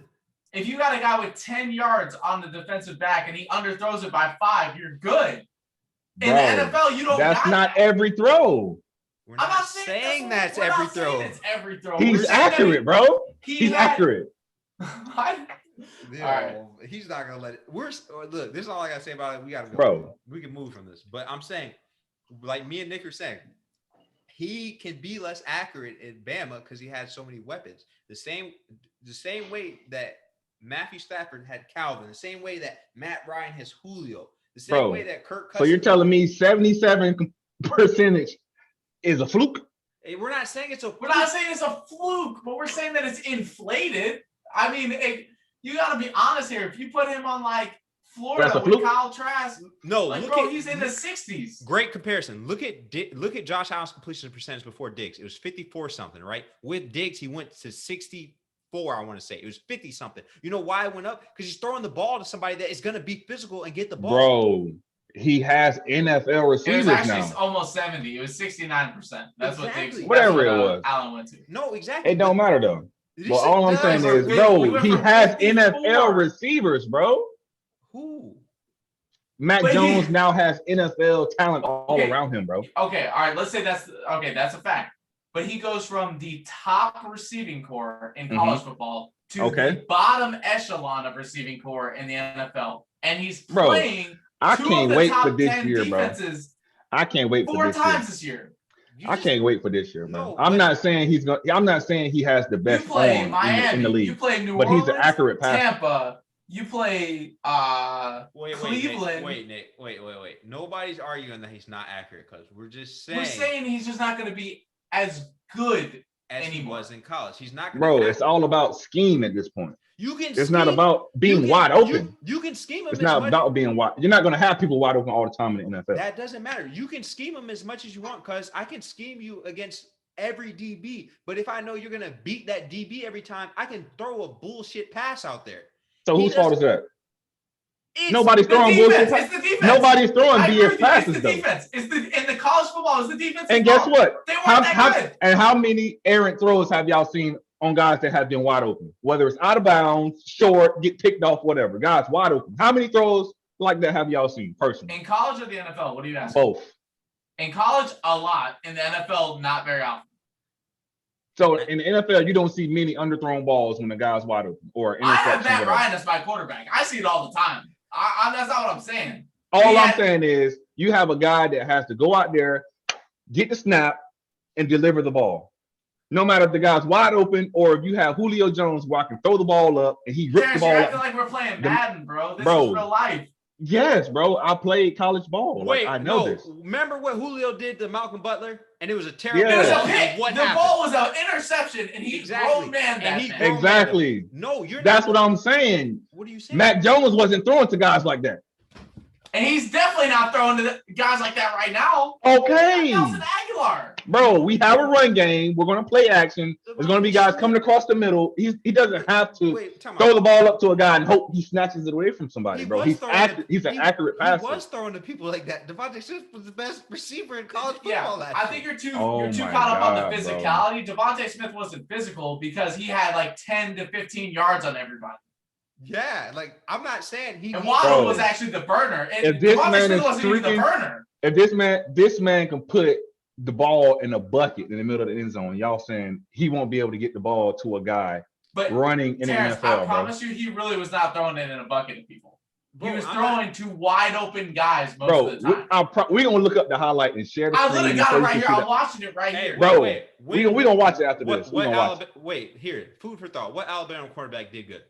If you got a guy with 10 yards on the defensive back and he underthrows it by 5, you're good. In the NFL, you don't. That's not every throw. I'm not saying that's every throw. It's every throw. He's accurate, bro. He's accurate. All right. He's not gonna let it. Look. This is all I gotta say about it. We gotta go. Bro, we can move from this. But I'm saying, like me and Nick are saying, he can be less accurate in Bama because he had so many weapons. The same way that Matthew Stafford had Calvin, the same way that Matt Ryan has Julio. The same Bro, way that Kirk So you're Cousins. telling me 77% is a fluke? Hey, we're not saying it's a. We're not saying it's a fluke, but we're saying that it's inflated. I mean, you got to be honest here. If you put him on like That's Florida a with fluke? Kyle Trask, No, like look bro, at he's in the 60s. Great comparison. Look at Josh Allen's completion percentage before Diggs. It was 54 something, right? With Diggs, he went to 64. I want to say it was 50 something. You know why it went up? Because he's throwing the ball to somebody that is going to be physical and get the ball. Bro, he has NFL It was receivers actually now. almost 70. It was 69%. That's what Exactly. Diggs. Whatever that's what, it was. Allen went to. No, exactly. It don't matter though. Yes, But all it I'm saying does. is, He bro, went he from has 54. NFL receivers, bro. Who? Mac But Jones now has NFL talent all Okay. around him, bro. Okay, all right. Let's say that's a fact. But he goes from the top receiving core in college football to the bottom echelon of receiving core in the NFL, and he's playing I two can't of the wait top for this 10 year, bro. defenses I can't wait for 4 this times year. this year. I can't wait for this year, bro. No, I'm but- not saying he's gonna. I'm not saying he has the best You play arm Miami, in the league. you play New but Orleans, he's an accurate passer. Tampa, you play Cleveland. Nick. Wait. Nobody's arguing that he's not accurate because we're just saying. We're saying he's just not going to be as good as he anymore. was in college. He's not. Bro, it's all about scheme at this point. You can. It's not about being wide open. You can scheme him. It's not about being wide. You're not going to have people wide open all the time in the NFL. That doesn't matter. You can scheme him as much as you want because I can scheme you against every DB. But if I know you're going to beat that DB every time, I can throw a bullshit pass out there. So whose fault is that? It's Nobody's throwing defense. bullshit. It's the defense. Nobody's throwing I agree BS with you. passes It's the though. defense. It's in the college football. It's the defense. And guess what? They weren't that good. And how many errant throws have y'all seen on guys that have been wide open? Whether it's out of bounds, short, get picked off, whatever. Guys wide open. How many throws like that have y'all seen personally? In college or the NFL? What do you ask? Both. In college, a lot. In the NFL, not very often. So in the NFL, you don't see many underthrown balls when the guy's wide open or I have interception. Matt whatever. Ryan as my quarterback. I see it all the time. That's not what I'm saying. All I'm saying is you have a guy that has to go out there, get the snap, and deliver the ball. No matter if the guy's wide open or if you have Julio Jones where I can throw the ball up and he rips the ball You're up. acting like we're playing Madden, bro. This Bro. is real life. Yes, bro. I played college ball. Wait, I know this. Remember what Julio did to Malcolm Butler? And it was a terrible Yeah. It was a ball. pick. What The happened? ball was an interception, and he grown man that he man. grown- Exactly. No, you're That's not. what I'm saying. What are you saying? Mac Jones wasn't throwing to guys like that. And he's definitely not throwing to guys like that right now. Okay. Nelson Aguilar. Bro, we have a run game. We're going to play action. There's going to be guys coming across the middle. He doesn't have to Wait, time throw out. the ball up to a guy and hope he snatches it away from somebody, He bro. was He's throwing he's an accurate He passer. was throwing to people like that. Devontae Smith was the best receiver in college football Yeah, last I year. think you're too Oh my caught up on God, the bro. physicality. Devontae Smith wasn't physical because he had like 10 to 15 yards on everybody. Yeah, like I'm not saying he. And Waddle Bro. was actually the burner. And If this Devontae man Smith is wasn't even the streaking- burner. If this man can put the ball in a bucket in the middle of the end zone, y'all saying he won't be able to get the ball to a guy But running in Terrance, the NFL, I promise you, he really was not throwing it in a bucket at people. Bro, He was I'm throwing to wide open guys most bro. of the time. We're gonna look up the highlight and share the I screen. literally so got it you right can here. see I'm that. watching it right Hey, here. Bro, wait. we gonna watch it after this. We What gonna watch Alabama? Wait, here. Food for thought. What Alabama quarterback did good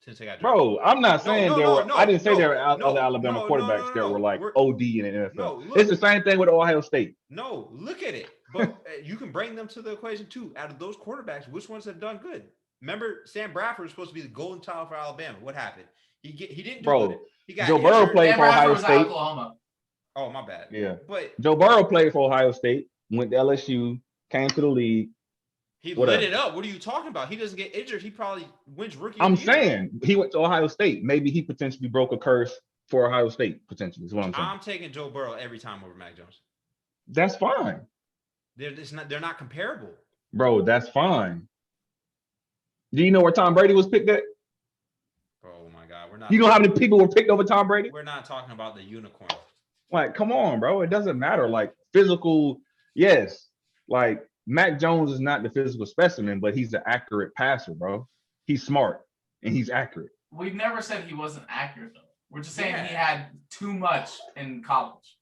since they got it. drafted? Bro, I'm not saying I didn't say there were other Alabama no, quarterbacks that were like We're- OD in the NFL. No, look. It's the same thing with Ohio State. No, look at it. But you can bring them to the equation too. Out of those quarterbacks, which ones have done good? Remember, Sam Bradford was supposed to be the golden child for Alabama. What happened? He didn't do Bro, good. He got Joe Burrow injured. played Dan for Ohio Bradford was at State. Oklahoma. Oh, my bad. Yeah. But Joe Burrow played for Ohio State, went to LSU, came to the league. he Whatever. lit it up. What are you talking about? He doesn't get injured. He probably wins rookie. I'm of the year. saying he went to Ohio State. Maybe he potentially broke a curse for Ohio State, potentially, is what I'm saying. I'm taking Joe Burrow every time over Mac Jones. That's fine. They're not comparable. Bro, that's fine. Do you know where Tom Brady was picked at? Oh my God, we're not. You know how many people were picked over Tom Brady? We're not talking about the unicorn. Like, come on, bro. It doesn't matter. Like, physical, yes. Like, Mac Jones is not the physical specimen, but he's an accurate passer, bro. He's smart and he's accurate. We've never said he wasn't accurate, though. We're just saying Yeah. he had too much in college.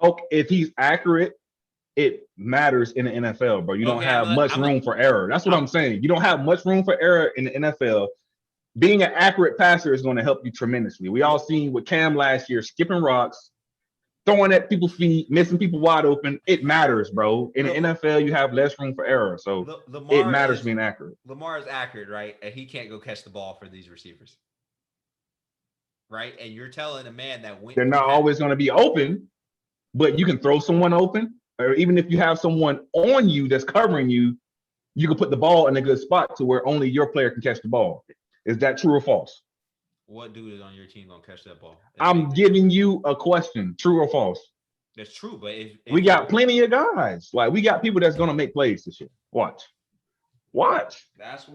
Okay, if he's accurate, it matters in the NFL, bro. You don't Okay, have much room for error. That's what I'm saying. You don't have much room for error in the NFL. being an accurate passer is going to help you tremendously. We all seen with Cam last year, skipping rocks, throwing at people's feet, missing people wide open. It matters, bro. In the NFL, you have less room for error, so it matters being accurate. Lamar is accurate, right? And he can't go catch the ball for these receivers, right? And you're telling a man that they're not always going to be open, but you can throw someone open, or even if you have someone on you that's covering you, you can put the ball in a good spot to where only your player can catch the ball. Is that true or false? What dude is on your team gonna catch that ball? I'm giving you a question. True or false? That's true, but if we got plenty of guys. Like we got people that's gonna make plays this year. Watch. That's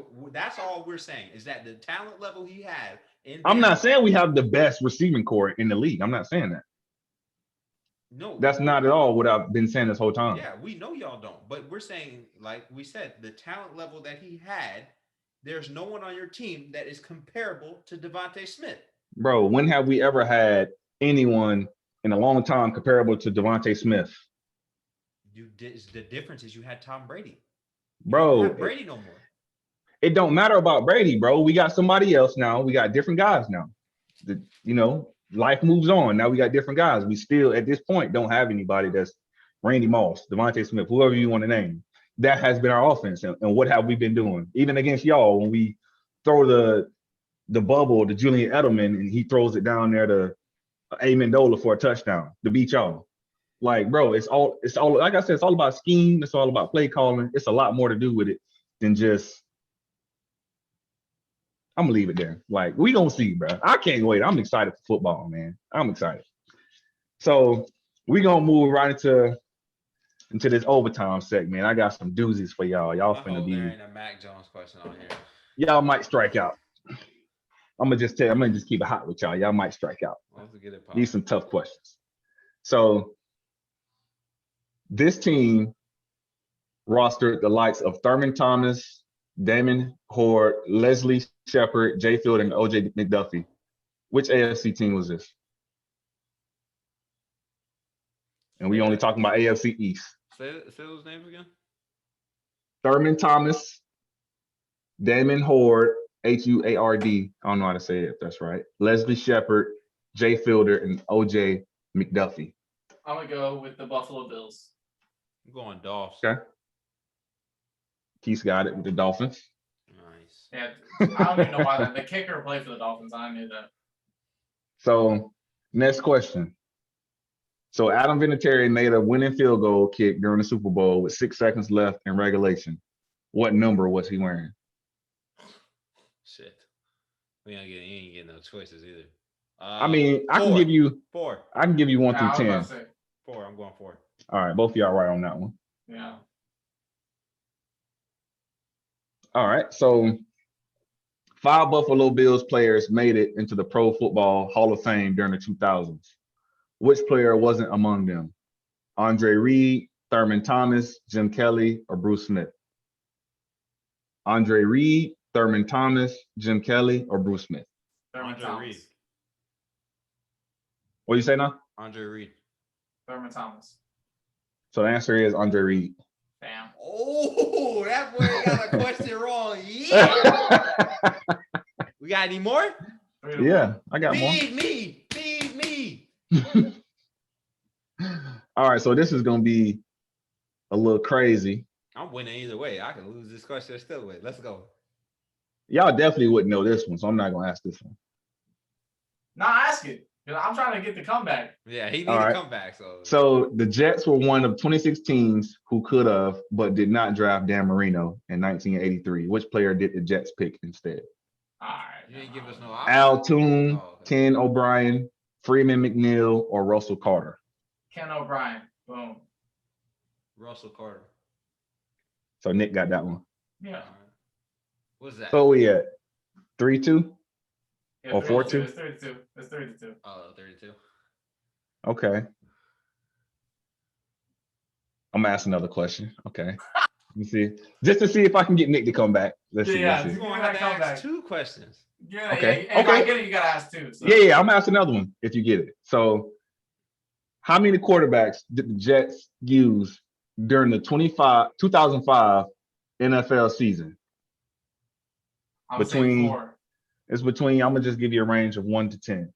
all we're saying is that the talent level he had. I'm not saying we have the best receiving core in the league. I'm not saying that. No, that's not at all what I've been saying this whole time. Yeah, we know y'all don't, but we're saying, like we said, the talent level that he had, there's no one on your team that is comparable to Devontae Smith. Bro, when have we ever had anyone in a long time comparable to Devontae Smith? The difference is you had Tom Brady. Bro, you don't have Brady no more. It don't matter about Brady, bro. We got somebody else now. We got different guys now. Life moves on. Now we got different guys. We still, at this point, don't have anybody that's Randy Moss, Devontae Smith, whoever you want to name. That has been our offense. And what have we been doing? Even against y'all, when we throw the bubble to Julian Edelman and he throws it down there to Amendola for a touchdown to beat y'all. Like, bro, it's all like I said, it's all about scheme. It's all about play calling. It's a lot more to do with it than just. I'm gonna leave it there. Like, we gonna see, bro. I can't wait. I'm excited for football, man. I'm excited. So we gonna move right into this overtime segment. I got some doozies for y'all. Y'all finna be. There ain't a Mac Jones question on here. Y'all might strike out. I'm gonna just keep it hot with y'all. Y'all might strike out. These some tough questions. So this team rostered the likes of Thurman Thomas, Damon Horde, Leslie Shepard, Jay Field, and OJ McDuffie. Which AFC team was this? And we only talking about AFC East. Say those names again. Thurman Thomas, Damon Horde, Huard. I don't know how to say it if that's right. Leslie Shepard, Jay Fielder, and OJ McDuffie. I'm gonna go with the Buffalo Bills. I'm going Dolphins. Okay. Keith's got it with the Dolphins. Nice. Yeah, I don't even know why the kicker played for the Dolphins. I knew that. So, next question. So, Adam Vinatieri made a winning field goal kick during the Super Bowl with 6 seconds left in regulation. What number was he wearing? Shit. You ain't getting no choices either. I can give you 4. I can give you 1 through 10. 4. I'm going 4. All right, both of y'all right on that one. Yeah. All right, so 5 Buffalo Bills players made it into the Pro Football Hall of Fame during the 2000s. Which player wasn't among them? Andre Reed, Thurman Thomas, Jim Kelly, or Bruce Smith? Andre Reed, Thurman Thomas, Jim Kelly, or Bruce Smith? Andre Reed. What do you say now? Andre Reed. Thurman Thomas. So the answer is Andre Reed. Damn. Oh, that boy got a question wrong. Yeah. We got any more? Yeah, I got more. Feed me. All right, so this is gonna be a little crazy. I'm winning either way. I can lose this question still win. Let's go. Y'all definitely wouldn't know this one, so I'm not gonna ask this one. No, ask it. I'm trying to get the comeback. Yeah, he needs a comeback. So the Jets were one of 26 teams who could have, but did not draft Dan Marino in 1983. Which player did the Jets pick instead? All right. You didn't give us no option. Al Toon, Ken O'Brien, Freeman McNeil, or Russell Carter? Ken O'Brien. Boom. Russell Carter. So Nick got that one. Yeah. What's that? So we at 3-2? Yeah, or 4-2? It's 32. It's 32. Oh, 32. Okay. I'm gonna ask another question. Okay. Let me see. Just to see if I can get Nick to come back. Let's see. You're gonna have to ask 2 questions. Yeah, okay. If I get it, you gotta ask 2. So. Yeah, I'm gonna ask another one if you get it. So how many quarterbacks did the Jets use during the 2005 NFL season? I'm between 4. It's between. I'm gonna just give you a range of 1 to 10.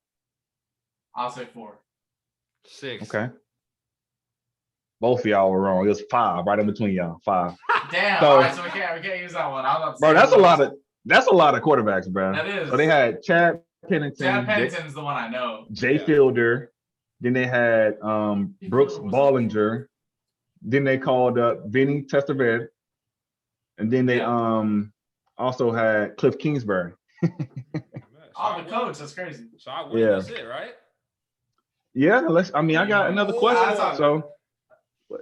I'll say 4. 6. Okay. Both of y'all were wrong. It was 5, right in between y'all. 5. Damn. So- All right, so we can't use that one. I was about to Bro, say that's a lot of quarterbacks, bro. That is. So they had Chad Pennington, Chad Pennington's the one I know. Jay Yeah. Fielder. Then they had Brooks Fielder was Bollinger. Then they called up Vinny Testaverde. And then they also had Cliff Kingsbury. Oh, the coach. That's crazy. So I win. Yeah. That's it, right? Yeah, I got another question. that's all So,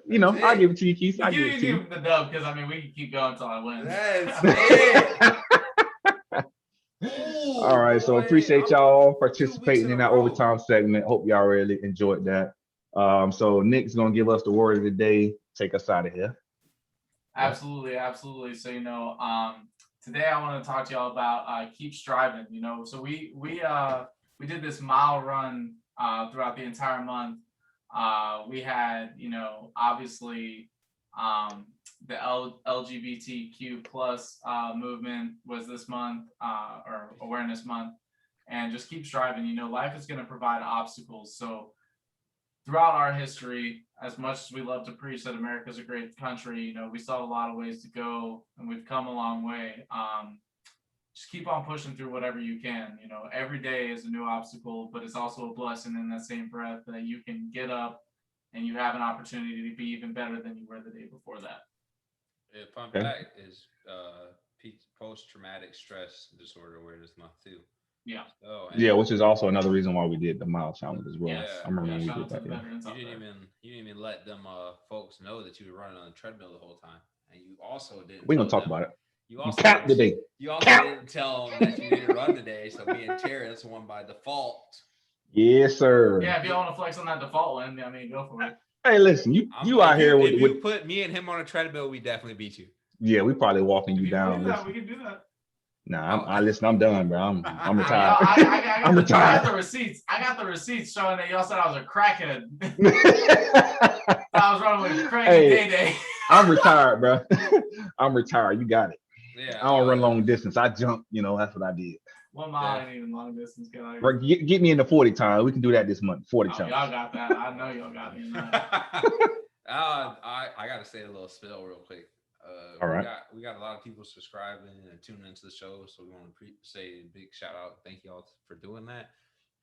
you know, That's I'll it. give it to you, Keith. I'll give You it to you. give the dub because I mean we can keep going until I win. That's it. All right, so boy, appreciate I'm y'all 2 weeks participating in a that row. overtime segment. Hope y'all really enjoyed that. So Nick's gonna give us the word of the day. Take us out of here. Absolutely. So today I want to talk to y'all about keep striving. So we did this mile run throughout the entire month. We had obviously the LGBTQ plus movement was this month or awareness month, and just keep striving. Life is going to provide obstacles. So throughout our history, as much as we love to preach that America's a great country, we still have a lot of ways to go, and we've come a long way. Just keep on pushing through whatever you can. Every day is a new obstacle, but it's also a blessing in that same breath that you can get up and you have an opportunity to be even better than you were the day before that. Yeah, fun fact is post-traumatic stress disorder awareness month too. Yeah. So, Yeah, which is also another reason why we did the mile challenge as well. Yes. I remember when we shout did out to that. the Yeah. veterans out you there. didn't even let them folks know that you were running on the treadmill the whole time, and you also didn't. We're gonna tell talk them- about it. You also Cap today. You also didn't tell them that you didn't run today, so me and Terrance won by default. Yes, sir. Yeah, if you want to flex on that default win, I mean, go for it. Hey, listen, you out here if you with put me and him on a treadmill, we definitely beat you. yeah, we probably walking If you you can down. do that, Listen. we can do that. Nah, I'm done, bro. I'm I mean, retired. I I'm got retired. the receipts. I got the receipts showing that y'all said I was a crackhead. I was running with Craig and Day. I'm retired, bro. I'm retired. You got it. Yeah, I don't run long distance. I jump. That's what I did. 1 mile ain't even long distance. Bro, get me in the 40 time. We can do that this month. 40 Oh, jumps. y'all got that. I know y'all got me in that. I gotta say a little spill real quick. All right. We got a lot of people subscribing and tuning into the show, so we want to say a big shout out. Thank y'all for doing that.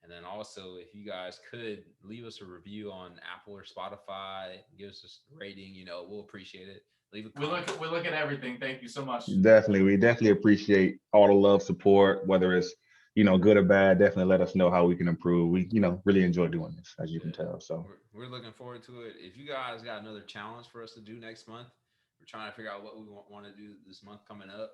And then also, if you guys could leave us a review on Apple or Spotify, give us a rating, we'll appreciate it. Leave a comment. We look at everything. Thank you so much. Definitely. We definitely appreciate all the love, support, whether it's, good or bad. Definitely let us know how we can improve. We, really enjoy doing this, as you can tell. So we're looking forward to it. If you guys got another challenge for us to do next month, we're trying to figure out what we want to do this month coming up.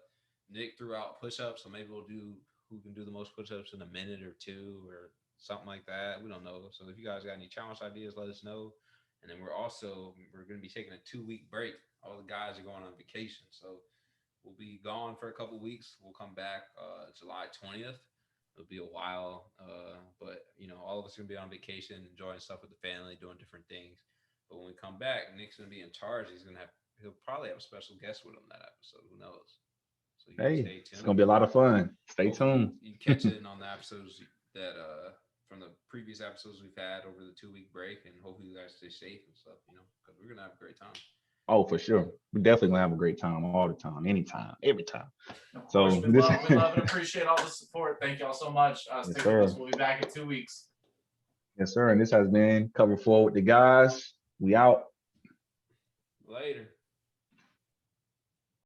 Nick threw out push-ups, so maybe we'll do who can do the most push-ups in a minute or two or something like that. We don't know. So if you guys got any challenge ideas, let us know. And then we're going to be taking a 2-week break. All the guys are going on vacation, so we'll be gone for a couple of weeks. We'll come back July 20th. It'll be a while, but all of us are gonna be on vacation, enjoying stuff with the family, doing different things. But when we come back, Nick's gonna be in charge. He'll probably have a special guest with him that episode. Who knows? So stay tuned. it's gonna be a lot of fun. Stay tuned. You catch it on the episodes that from the previous episodes we've had over the 2-week break, and hopefully you guys stay safe and stuff. Because we're gonna have a great time. Oh, for sure. We're definitely gonna have a great time all the time, anytime, every time. So we love and appreciate all the support. Thank y'all so much. Stick with us. We'll be back in 2 weeks. Yes, sir. And this has been Cover 4 with the guys. We out. Later.